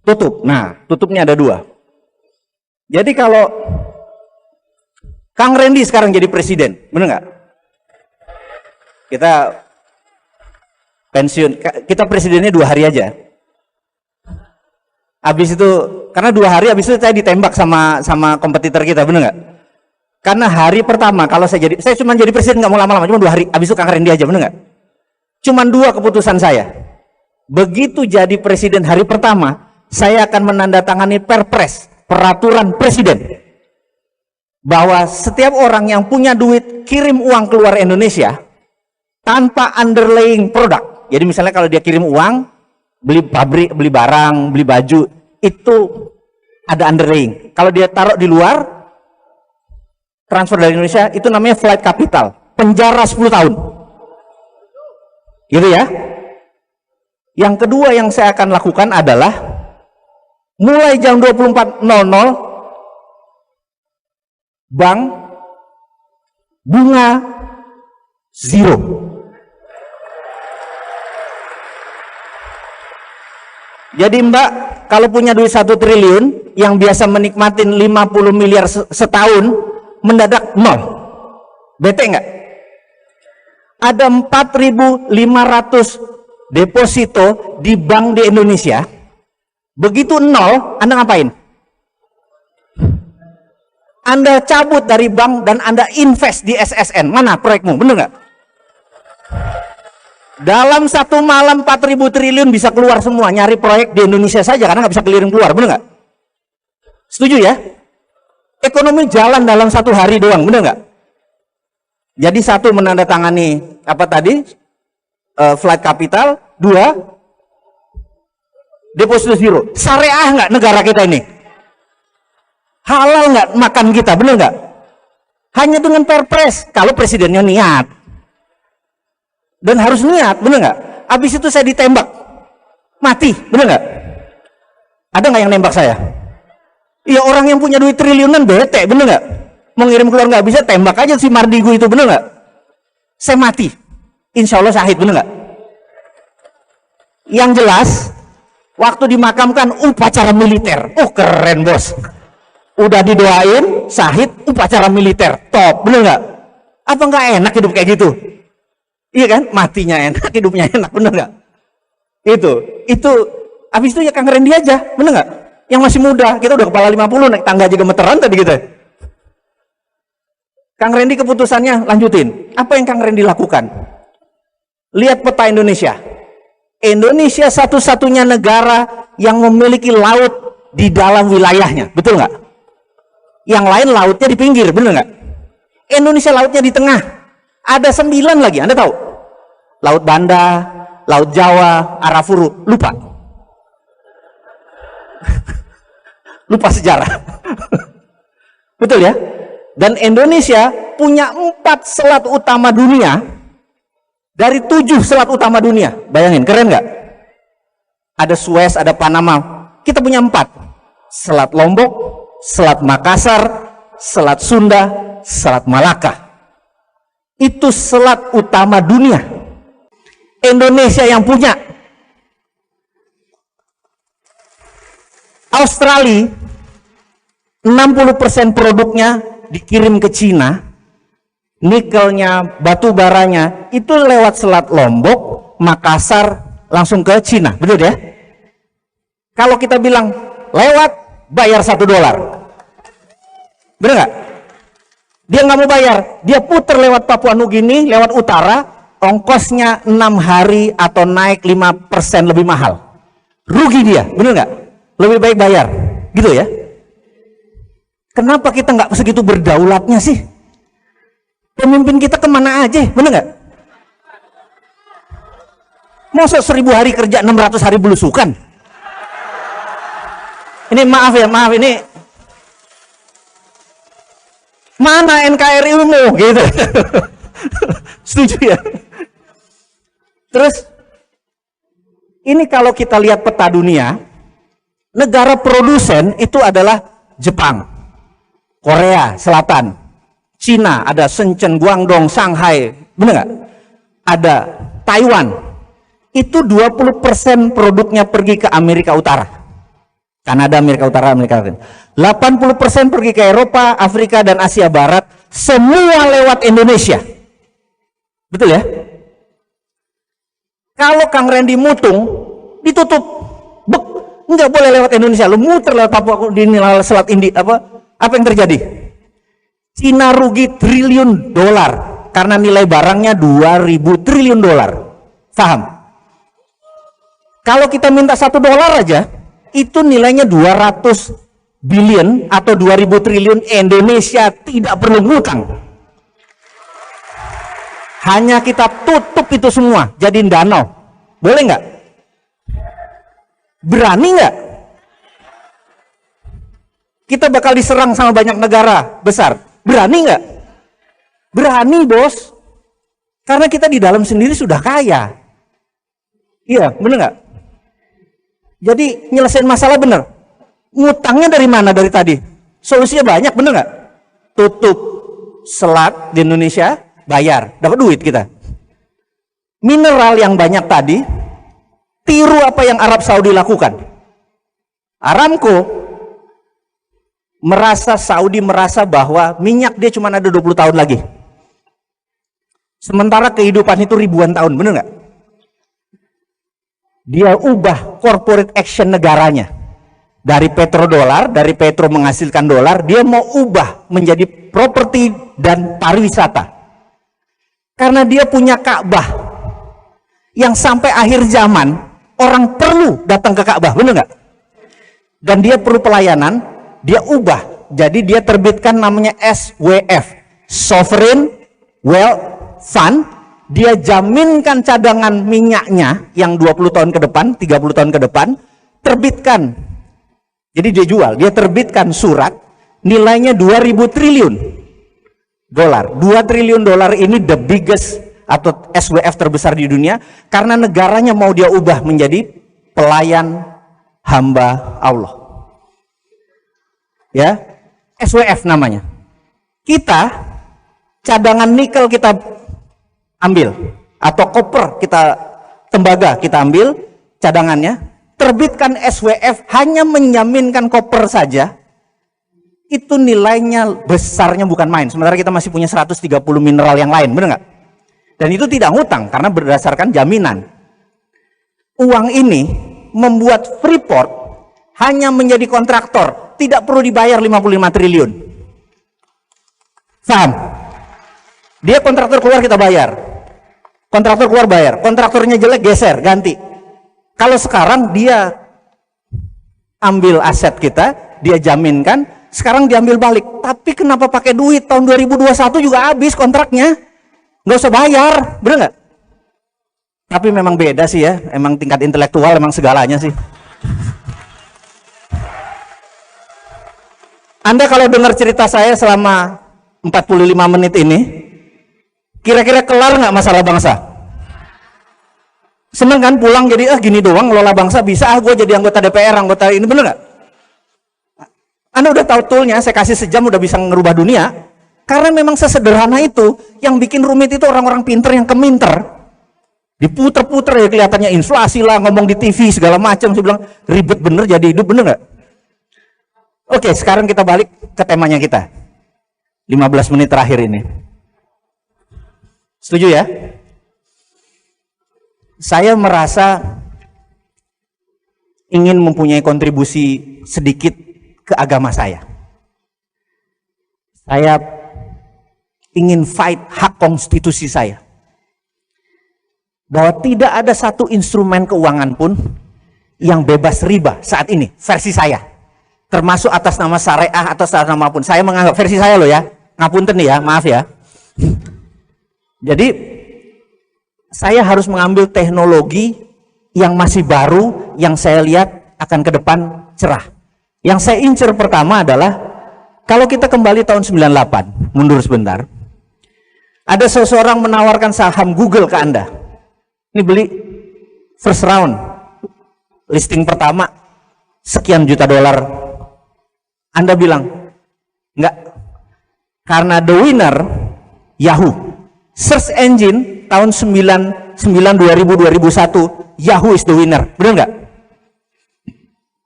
Tutup. Nah, tutupnya ada 2. Jadi kalau Kang Randy sekarang jadi presiden, bener nggak? Kita pensiun, kita presidennya 2 hari aja. Habis itu, karena 2 hari habis itu saya ditembak sama kompetitor kita, bener nggak? Karena hari pertama kalau saya cuma jadi presiden nggak mau lama-lama, cuma 2 hari. Habis itu Kang Randy aja, bener nggak? Cuman 2 keputusan saya. Begitu jadi presiden hari pertama, saya akan menandatangani perpres, peraturan presiden, bahwa setiap orang yang punya duit kirim uang keluar Indonesia tanpa underlying produk. Jadi misalnya kalau dia kirim uang, beli pabrik, beli barang, beli baju, itu ada underlying. Kalau dia taruh di luar, transfer dari Indonesia, itu namanya flight capital, penjara 10 tahun. Gitu ya. Yang kedua yang saya akan lakukan adalah mulai jam 24.00 bank bunga 0. Jadi Mbak, kalau punya duit 1 triliun yang biasa menikmatin 50 miliar setahun, mendadak 0. Bete nggak? Ada 4.500 deposito di bank di Indonesia. Begitu 0, Anda ngapain? Anda cabut dari bank dan Anda invest di SSN. Mana proyekmu? Bener nggak? Dalam 1 malam 4.000 triliun bisa keluar semua. Nyari proyek di Indonesia saja karena nggak bisa keliling keluar. Bener nggak? Setuju ya? Ekonomi jalan dalam 1 hari doang. Bener nggak? Jadi 1 menandatangani apa tadi? Flight capital. 2 deposito 0. Syariah nggak negara kita ini? Halal nggak makan kita? Bener nggak? Hanya dengan perpres kalau presidennya niat, dan harus niat, bener nggak? Habis itu saya ditembak mati, bener nggak? Ada nggak yang nembak saya? Iya, orang yang punya duit triliunan bete, bener nggak? Mau ngirim keluar nggak bisa, tembak aja si Mardigu itu, bener nggak? Saya mati, insya Allah syahid, bener nggak? Yang jelas waktu dimakamkan upacara militer. Oh keren bos, udah didoain syahid, upacara militer, top, bener nggak? Apa nggak enak hidup kayak gitu? Iya kan, matinya enak, hidupnya enak, bener nggak? Itu habis itu ya Kang Randy aja, bener nggak? Yang masih muda, kita udah kepala 50, naik tangga aja gemeteran tadi kita. Kang Randy keputusannya lanjutin. Apa yang Kang Randy lakukan? Lihat peta Indonesia. Indonesia satu-satunya negara yang memiliki laut di dalam wilayahnya, betul nggak? Yang lain lautnya di pinggir, bener nggak? Indonesia lautnya di tengah. Ada 9 lagi, Anda tahu? Laut Banda, Laut Jawa, Arafuru, lupa. Lupa sejarah. Betul ya? Dan Indonesia punya 4 selat utama dunia dari 7 selat utama dunia. Bayangin, keren nggak? Ada Suez, ada Panama. Kita punya 4. Selat Lombok, Selat Makassar, Selat Sunda, Selat Malaka. Itu selat utama dunia. Indonesia yang punya. Australia 60% produknya dikirim ke Cina. Nikelnya, batu baranya itu lewat Selat Lombok, Makassar langsung ke Cina, betul ya? Kalau kita bilang lewat, bayar $1, bener nggak? Dia nggak mau bayar, dia puter lewat Papua Nugini, lewat utara, ongkosnya 6 hari atau naik 5% lebih mahal. Rugi dia, bener nggak? Lebih baik bayar, gitu ya? Kenapa kita nggak segitu berdaulatnya sih? Pemimpin kita kemana aja, bener nggak? Masa 1000 hari kerja 600 hari belusukan? Ini maaf ya, maaf ini mana NKRI-mu gitu. Setuju ya? Terus ini kalau kita lihat peta dunia, negara produsen itu adalah Jepang, Korea Selatan, Cina, ada Shenzhen, Guangdong, Shanghai, bener nggak? Ada Taiwan. Itu 20% produknya pergi ke Amerika Utara. Kanada, Amerika Utara, Amerika Latin. 80% pergi ke Eropa, Afrika, dan Asia Barat. Semua lewat Indonesia. Betul ya? Kalau Kang Randy mutung, ditutup. Bek, nggak boleh lewat Indonesia. Lu muter lewat Papua di Selat Indi. Apa yang terjadi? Cina rugi triliun dolar karena nilai barangnya 2.000 triliun dolar. Paham? Kalau kita minta $1 aja, itu nilainya 200 billion atau 2.000 triliun. Indonesia tidak perlu ngutang. Hanya kita tutup itu semua, jadiin danau. Boleh nggak? Berani nggak? Kita bakal diserang sama banyak negara besar. Berani nggak? Berani, bos. Karena kita di dalam sendiri sudah kaya. Iya, bener nggak? Jadi nyelesain masalah bener. Ngutangnya dari mana dari tadi? Solusinya banyak, bener nggak? Tutup selat di Indonesia, bayar, dapat duit kita. Mineral yang banyak tadi, tiru apa yang Arab Saudi lakukan. Aramco Saudi merasa bahwa minyak dia cuma ada 20 tahun lagi. Sementara kehidupan itu ribuan tahun, bener nggak? Dia ubah corporate action negaranya. Dari petrodolar, dari petro menghasilkan dolar, dia mau ubah menjadi properti dan pariwisata. Karena dia punya Ka'bah yang sampai akhir zaman orang perlu datang ke Ka'bah, bener nggak? Dan dia perlu pelayanan, dia ubah. Jadi dia terbitkan namanya SWF, Sovereign Wealth Fund. Dia jaminkan cadangan minyaknya yang 20 tahun ke depan, 30 tahun ke depan, terbitkan. Jadi dia jual, dia terbitkan surat nilainya 2.000 triliun dolar. 2 triliun dolar ini the biggest atau SWF terbesar di dunia karena negaranya mau dia ubah menjadi pelayan hamba Allah. Ya, SWF namanya. Kita cadangan nikel kita ambil atau koper kita, tembaga kita ambil cadangannya, terbitkan SWF hanya menjaminkan koper saja, itu nilainya besarnya bukan main. Sementara kita masih punya 130 mineral yang lain, benar nggak? Dan itu tidak ngutang karena berdasarkan jaminan. Uang ini membuat Freeport hanya menjadi kontraktor, tidak perlu dibayar 55 triliun. Paham? Dia kontraktor keluar, kita bayar. Kontraktor keluar, bayar. Kontraktornya jelek, geser, ganti. Kalau sekarang dia ambil aset kita, dia jaminkan, sekarang diambil balik. Tapi kenapa pakai duit? Tahun 2021 juga habis kontraknya. Nggak usah bayar, bener nggak? Tapi memang beda sih ya, emang tingkat intelektual emang segalanya sih. Anda kalau dengar cerita saya selama 45 menit ini, kira-kira kelar nggak masalah bangsa? Seneng kan pulang jadi gini doang ngelola bangsa bisa, gue jadi anggota DPR, anggota ini, bener nggak? Anda udah tahu toolnya, saya kasih sejam udah bisa ngerubah dunia. Karena memang sesederhana itu, yang bikin rumit itu orang-orang pinter yang keminter. Diputer-puter ya kelihatannya inflasi lah, ngomong di TV segala macam. Saya bilang ribet bener jadi hidup, bener nggak? Oke, sekarang kita balik ke temanya kita. 15 menit terakhir ini. Setuju ya? Saya merasa ingin mempunyai kontribusi sedikit ke agama saya. Saya ingin fight hak konstitusi saya. Bahwa tidak ada satu instrumen keuangan pun yang bebas riba saat ini, versi saya. Termasuk atas nama syariah atau atas nama pun. Saya menganggap versi saya loh ya. Ngapunten nih ya, maaf ya. Jadi saya harus mengambil teknologi yang masih baru, yang saya lihat akan ke depan cerah. Yang saya incer pertama adalah kalau kita kembali tahun 98, mundur sebentar. Ada seseorang menawarkan saham Google ke Anda. Ini beli first round, listing pertama sekian juta dolar. Anda bilang, enggak, Karena the winner Yahoo. Search engine tahun 99 2000 2001 Yahoo is the winner. Benar nggak?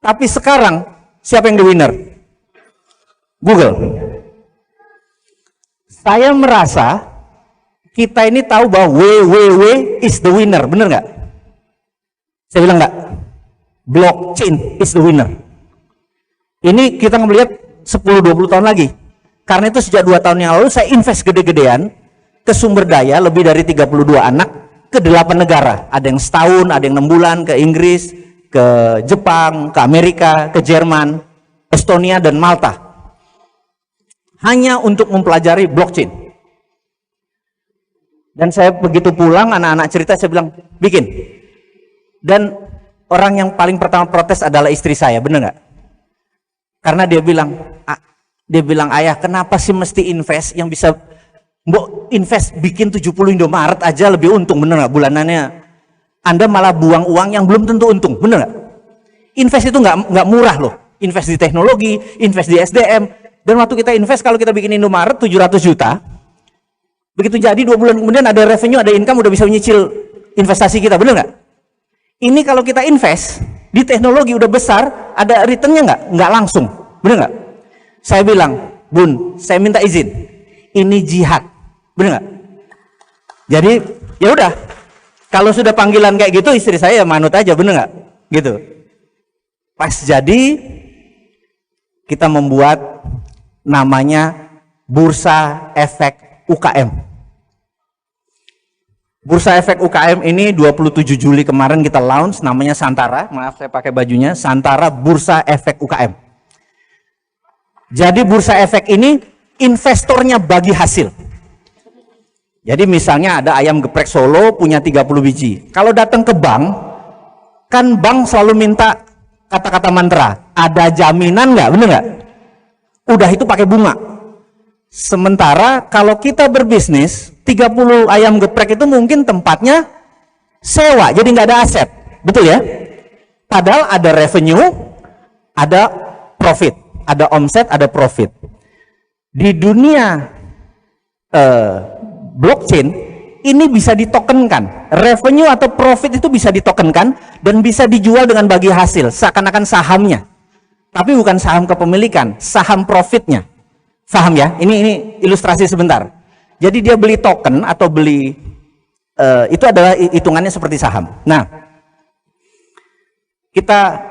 Tapi sekarang siapa yang the winner? Google. Saya merasa kita ini tahu bahwa www is the winner. Benar nggak? Saya bilang nggak. Blockchain is the winner. Ini kita melihat 10-20 tahun lagi. Karena itu sejak 2 tahun yang lalu saya invest gede-gedean ke sumber daya lebih dari 32 anak ke 8 negara. Ada yang setahun, ada yang 6 bulan ke Inggris, ke Jepang, ke Amerika, ke Jerman, Estonia, dan Malta. Hanya untuk mempelajari blockchain. Dan saya begitu pulang, anak-anak cerita, saya bilang, bikin. Dan orang yang paling pertama protes adalah istri saya, bener nggak? Karena dia bilang, ayah, kenapa sih mesti invest yang bisa mbok invest bikin 70 Indomaret aja lebih untung, bener nggak bulanannya? Anda malah buang uang yang belum tentu untung, bener nggak? Invest itu nggak murah loh. Invest di teknologi, invest di SDM. Dan waktu kita invest, kalau kita bikin Indomaret 700 juta, begitu jadi 2 bulan kemudian ada revenue, ada income, udah bisa menyicil investasi kita, bener nggak? Ini kalau kita invest di teknologi udah besar, ada returnnya nggak langsung, bener nggak? Saya bilang, Bun, saya minta izin, ini jihad, bener nggak? Jadi ya udah, kalau sudah panggilan kayak gitu, istri saya ya manut aja, bener nggak? Gitu. Pas jadi kita membuat namanya Bursa Efek UKM. Bursa Efek UKM ini 27 Juli kemarin kita launch, namanya Santara. Maaf saya pakai bajunya, Santara Bursa Efek UKM. Jadi Bursa Efek ini investornya bagi hasil. Jadi misalnya ada ayam geprek Solo punya 30 biji. Kalau datang ke bank, kan bank selalu minta kata-kata mantra. Ada jaminan nggak? Bener nggak? Udah itu pakai bunga. Sementara kalau kita berbisnis, 30 ayam geprek itu mungkin tempatnya sewa, jadi nggak ada aset. Betul ya? Padahal ada revenue, ada profit, ada omset, ada profit. Di dunia blockchain ini bisa ditokenkan. Revenue atau profit itu bisa ditokenkan dan bisa dijual dengan bagi hasil, seakan-akan sahamnya. Tapi bukan saham kepemilikan, saham profitnya. Paham ya? Ini ilustrasi sebentar. Jadi dia beli token atau beli itu adalah hitungannya seperti saham. Nah, kita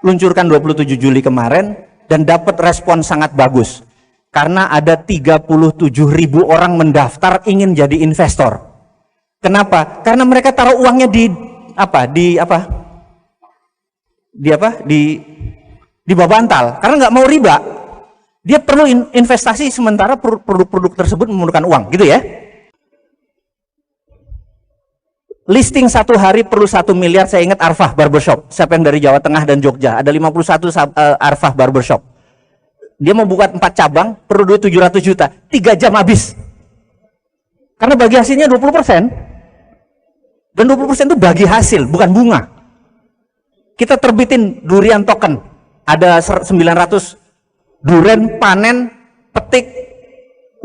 luncurkan 27 Juli kemarin dan dapat respon sangat bagus. Karena ada 37.000 orang mendaftar ingin jadi investor. Kenapa? Karena mereka taruh uangnya di bawah bantal. Karena nggak mau riba. Dia perlu investasi sementara produk-produk tersebut memerlukan uang, gitu ya. Listing 1 hari perlu 1 miliar, saya ingat Arfah Barbershop. Siapa yang dari Jawa Tengah dan Jogja? Ada 51 Arfah Barbershop. Dia mau buka 4 cabang, perlu duit 700 juta. 3 jam habis. Karena bagi hasilnya 20%. Dan 20% itu bagi hasil, bukan bunga. Kita terbitin durian token. Ada 900 duren, panen, petik,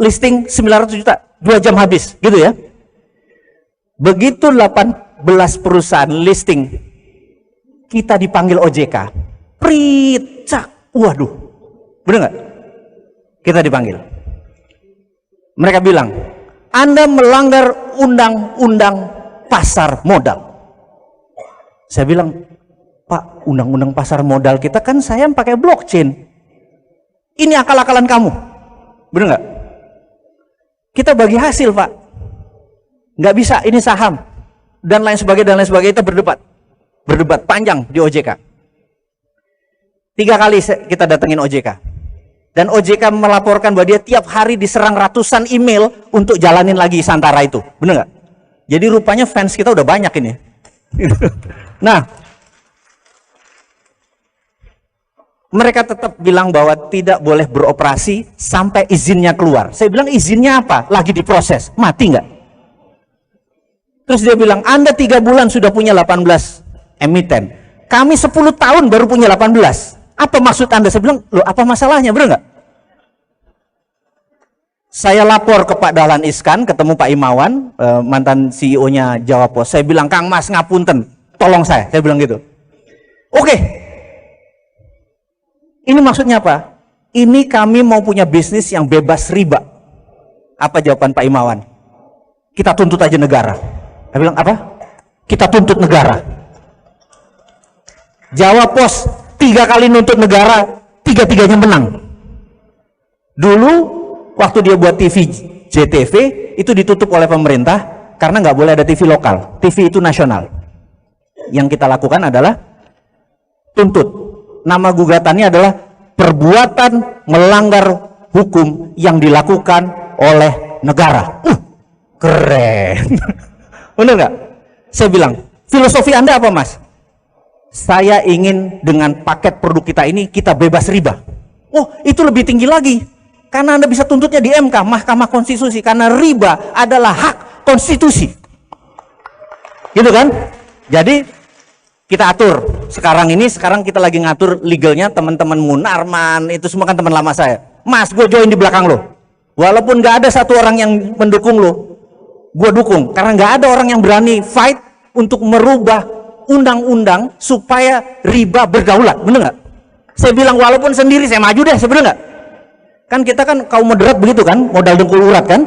listing 900 juta, 2 jam habis, gitu ya. Begitu 18 perusahaan listing, kita dipanggil OJK. Pricak, waduh, bener nggak? Kita dipanggil. Mereka bilang, Anda melanggar undang-undang pasar modal. Saya bilang, Pak, undang-undang pasar modal kita kan saya pakai blockchain. Ini akal-akalan kamu, bener nggak? Kita bagi hasil, Pak. Nggak bisa, ini saham dan lain sebagainya. Kita berdebat panjang di OJK. 3 kali kita datengin OJK, dan OJK melaporkan bahwa dia tiap hari diserang ratusan email untuk jalanin lagi Santara itu, bener nggak? Jadi rupanya fans kita udah banyak ini. Nah, mereka tetap bilang bahwa tidak boleh beroperasi sampai izinnya keluar. Saya bilang, izinnya apa? Lagi diproses, mati nggak? Terus dia bilang, Anda 3 bulan sudah punya 18 emiten. Kami 10 tahun baru punya 18. Apa maksud Anda? Saya bilang, loh apa masalahnya, bener nggak? Saya lapor ke Pak Dahlan Iskan, ketemu Pak Imawan, mantan CEO-nya Jawa Pos. Saya bilang, Kang Mas ngapunten, tolong saya bilang gitu. Oke. Ini maksudnya apa? Ini kami mau punya bisnis yang bebas riba. Apa jawaban Pak Imawan? Kita tuntut aja negara. Saya bilang, apa? Kita tuntut negara. Jawa Pos 3 kali nuntut negara, 3-3-nya menang. Dulu waktu dia buat TV JTV itu ditutup oleh pemerintah karena nggak boleh ada TV lokal. TV itu nasional. Yang kita lakukan adalah tuntut. Nama gugatannya adalah perbuatan melanggar hukum yang dilakukan oleh negara. Keren. Bener nggak? Saya bilang, filosofi Anda apa, Mas? Saya ingin dengan paket produk kita ini kita bebas riba. Oh, itu lebih tinggi lagi. Karena Anda bisa tuntutnya di MK, Mahkamah Konstitusi, karena riba adalah hak konstitusi. Gitu kan? Jadi kita atur. Sekarang kita lagi ngatur legalnya, teman-teman Munarman, itu semua kan teman lama saya. Mas, gue join di belakang lo. Walaupun gak ada satu orang yang mendukung lo, gue dukung. Karena gak ada orang yang berani fight untuk merubah undang-undang supaya riba berdaulat. Bener gak? Saya bilang walaupun sendiri saya maju deh, sebenernya gak? Kan kita kan kaum moderat begitu kan, modal dengkul urat kan,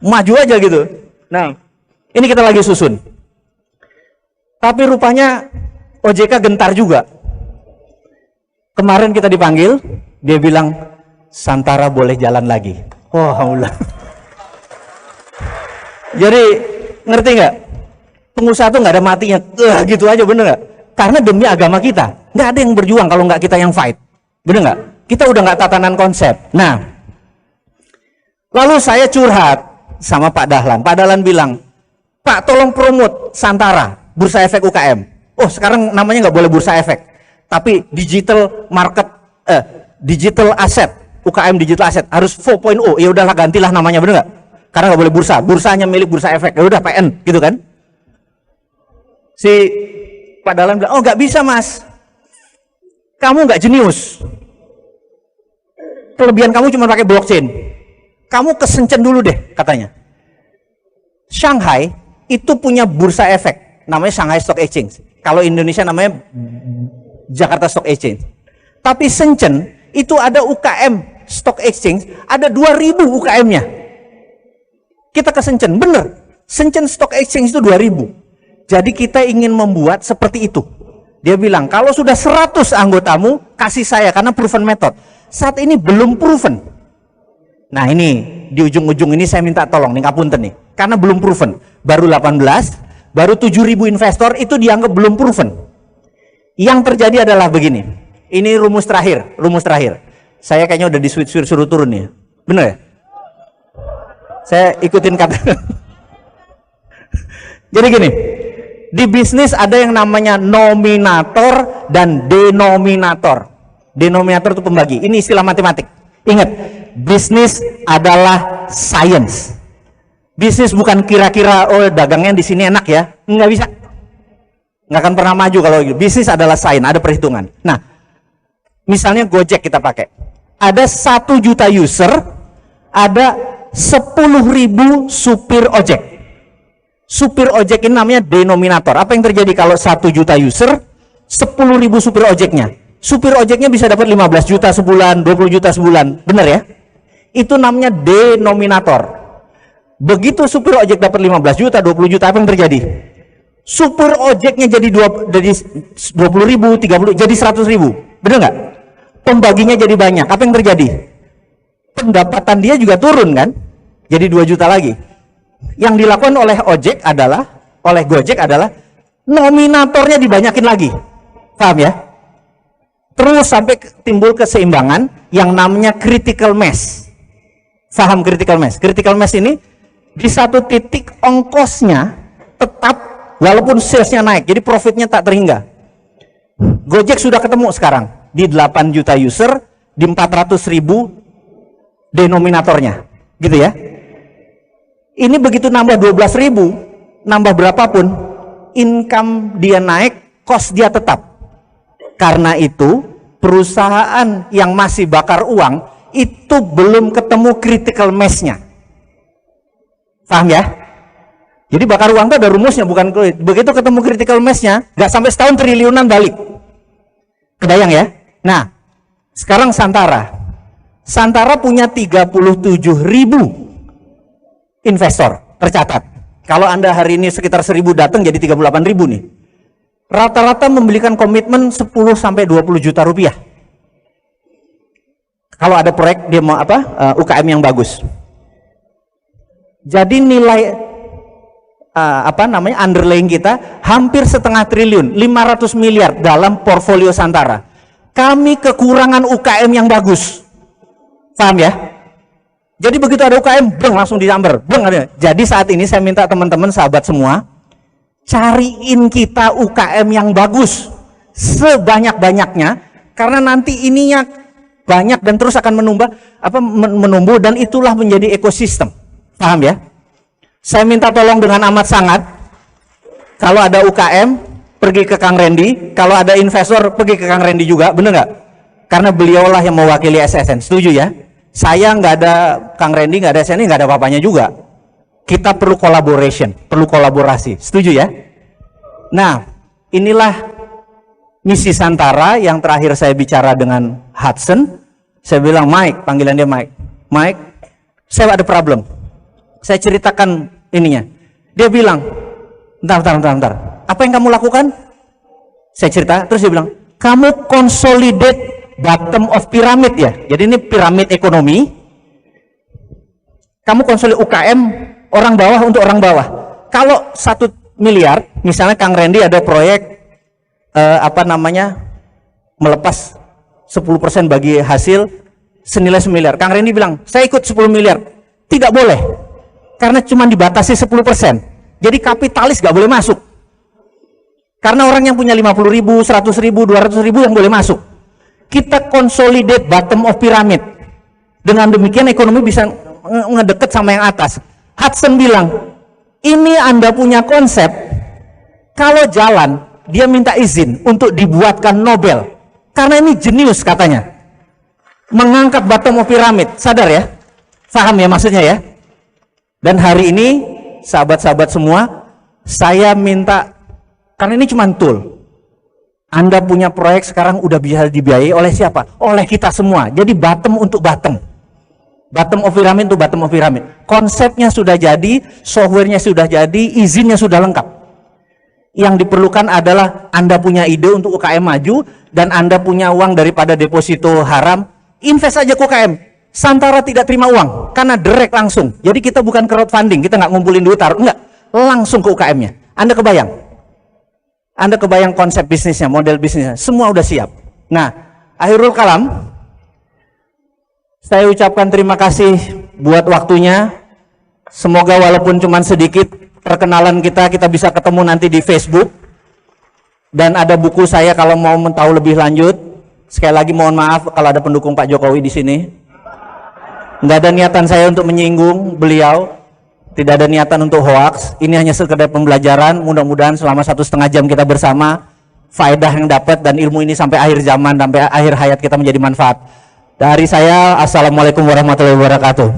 maju aja gitu. Nah, ini kita lagi susun. Tapi rupanya OJK gentar juga. Kemarin kita dipanggil, dia bilang Santara boleh jalan lagi. Oh, alhamdulillah. Jadi ngerti nggak? Pengusaha tuh nggak ada matinya, gitu aja, bener nggak? Karena demi agama kita, nggak ada yang berjuang kalau nggak kita yang fight, bener nggak? Kita udah nggak tatanan konsep. Nah, lalu saya curhat sama Pak Dahlan. Pak Dahlan bilang, Pak tolong promote Santara, Bursa Efek UKM. Oh sekarang namanya nggak boleh Bursa Efek, tapi digital market, digital asset, UKM digital asset harus 4.0. Ya udahlah gantilah namanya, bener nggak? Karena nggak boleh bursa, bursanya milik Bursa Efek. Ya udah PN, gitu kan? Si Pak Dahlan bilang, oh nggak bisa Mas, kamu nggak jenius. Kelebihan kamu cuma pakai blockchain. Kamu kesencen dulu deh, katanya. Shanghai itu punya bursa efek, namanya Shanghai Stock Exchange. Kalau Indonesia namanya Jakarta Stock Exchange. Tapi Shenzhen itu ada UKM Stock Exchange, ada 2000 UKM-nya. Kita ke Shenzhen, bener. Shenzhen Stock Exchange itu 2000. Jadi kita ingin membuat seperti itu. Dia bilang, kalau sudah 100 anggotamu, kasih saya, karena proven method. Saat ini belum proven. Nah ini, di ujung-ujung ini saya minta tolong, nih ngapunten nih. Karena belum proven. Baru 18, baru 7.000 investor, itu dianggap belum proven. Yang terjadi adalah begini. Ini rumus terakhir. Saya kayaknya udah suruh turun nih. Bener ya? Saya ikutin kata. Jadi gini, di bisnis ada yang namanya nominator dan denominator. Denominator itu pembagi. Ini istilah matematik. Ingat, bisnis adalah science. Bisnis bukan kira-kira oh dagangnya di sini enak ya. Nggak bisa. Nggak akan pernah maju kalau gitu. Bisnis adalah science, ada perhitungan. Nah, misalnya Gojek kita pakai. Ada 1 juta user, ada 10.000 supir ojek. Supir ojek ini namanya denominator. Apa yang terjadi kalau 1 juta user, 10.000 supir ojeknya? Supir ojeknya bisa dapat 15 juta sebulan, 20 juta sebulan. Benar ya? Itu namanya denominator. Begitu supir ojek dapat 15 juta, 20 juta, apa yang terjadi? Supir ojeknya jadi 20.000, 30, jadi 100.000. Benar nggak? Pembaginya jadi banyak. Apa yang terjadi? Pendapatan dia juga turun kan? Jadi 2 juta lagi. Yang dilakukan oleh Gojek adalah nominatornya dibanyakin lagi. Paham ya? Terus sampai timbul keseimbangan yang namanya critical mass. Paham critical mass? Critical mass ini di satu titik ongkosnya tetap walaupun salesnya naik, jadi profitnya tak terhingga. Gojek sudah ketemu sekarang di 8 juta user, di 400.000 denominatornya, gitu ya. Ini begitu nambah 12.000, nambah berapapun, income dia naik, cost dia tetap. Karena itu perusahaan yang masih bakar uang itu belum ketemu critical mass-nya. Paham ya? Jadi bakar uang itu ada rumusnya, bukan begitu ketemu critical mass-nya, nggak sampai setahun triliunan balik. Kebayang ya? Nah, sekarang Santara. Santara punya 37.000 investor tercatat. Kalau Anda hari ini sekitar 1.000 datang jadi 38.000 nih. Rata-rata memberikan komitmen 10 sampai 20 juta rupiah. Kalau ada proyek dia mau UKM yang bagus. Jadi nilai underlying kita hampir setengah triliun, 500 miliar dalam portfolio Santara. Kami kekurangan UKM yang bagus. Paham ya? Jadi begitu ada UKM, langsung disamber. Jadi saat ini saya minta teman-teman sahabat semua, cariin kita UKM yang bagus sebanyak-banyaknya, karena nanti ininya banyak dan terus akan menumbuh dan itulah menjadi ekosistem. Paham ya? Saya minta tolong dengan amat sangat, kalau ada UKM pergi ke Kang Randy, kalau ada investor pergi ke Kang Randy juga, bener nggak? Karena beliaulah yang mewakili SSN. Setuju ya? Saya nggak ada Kang Randy, nggak ada SSN, nggak ada apa-apanya juga. Kita perlu collaboration, perlu kolaborasi. Setuju ya? Nah, inilah misi Santara. Yang terakhir saya bicara dengan Hudson. Saya bilang, Mike, panggilan dia Mike. Mike, saya ada problem. Saya ceritakan ininya. Dia bilang, bentar. Apa yang kamu lakukan? Saya cerita, terus dia bilang, kamu consolidate bottom of pyramid ya. Jadi ini piramid ekonomi. Kamu konsolidasi UKM orang bawah untuk orang bawah. Kalau 1 miliar, misalnya Kang Randy ada proyek melepas 10% bagi hasil senilai 1 miliar. Kang Randy bilang, saya ikut 10 miliar. Tidak boleh. Karena cuma dibatasi 10%. Jadi kapitalis gak boleh masuk. Karena orang yang punya 50.000, 100.000, 200.000 yang boleh masuk. Kita consolidate bottom of pyramid. Dengan demikian ekonomi bisa ngedeket sama yang atas. Hudson bilang, ini Anda punya konsep, kalau jalan, dia minta izin untuk dibuatkan Nobel. Karena ini jenius katanya. Mengangkat bottom of pyramid. Sadar ya? Paham ya maksudnya ya? Dan hari ini, sahabat-sahabat semua, saya minta, karena ini cuma tool. Anda punya proyek sekarang udah bisa dibiayai oleh siapa? Oleh kita semua. Jadi bottom untuk bottom. Bottom of pyramid untuk bottom of pyramid. Konsepnya sudah jadi, softwarenya sudah jadi, izinnya sudah lengkap. Yang diperlukan adalah Anda punya ide untuk UKM maju, dan Anda punya uang daripada deposito haram, invest aja ke UKM. Santara tidak terima uang, karena direct langsung. Jadi kita bukan crowdfunding, kita nggak ngumpulin duit, enggak. Langsung ke UKM-nya. Anda kebayang? Anda kebayang konsep bisnisnya, model bisnisnya, semua udah siap. Nah, akhirul kalam, saya ucapkan terima kasih buat waktunya. Semoga walaupun cuma sedikit perkenalan kita bisa ketemu nanti di Facebook. Dan ada buku saya kalau mau tahu lebih lanjut. Sekali lagi mohon maaf kalau ada pendukung Pak Jokowi di sini. Nggak ada niatan saya untuk menyinggung beliau. Tidak ada niatan untuk hoax. Ini hanya sekedar pembelajaran. Mudah-mudahan selama 1,5 jam kita bersama, faedah yang dapat dan ilmu ini sampai akhir zaman, sampai akhir hayat kita menjadi manfaat. Dari saya, assalamualaikum warahmatullahi wabarakatuh.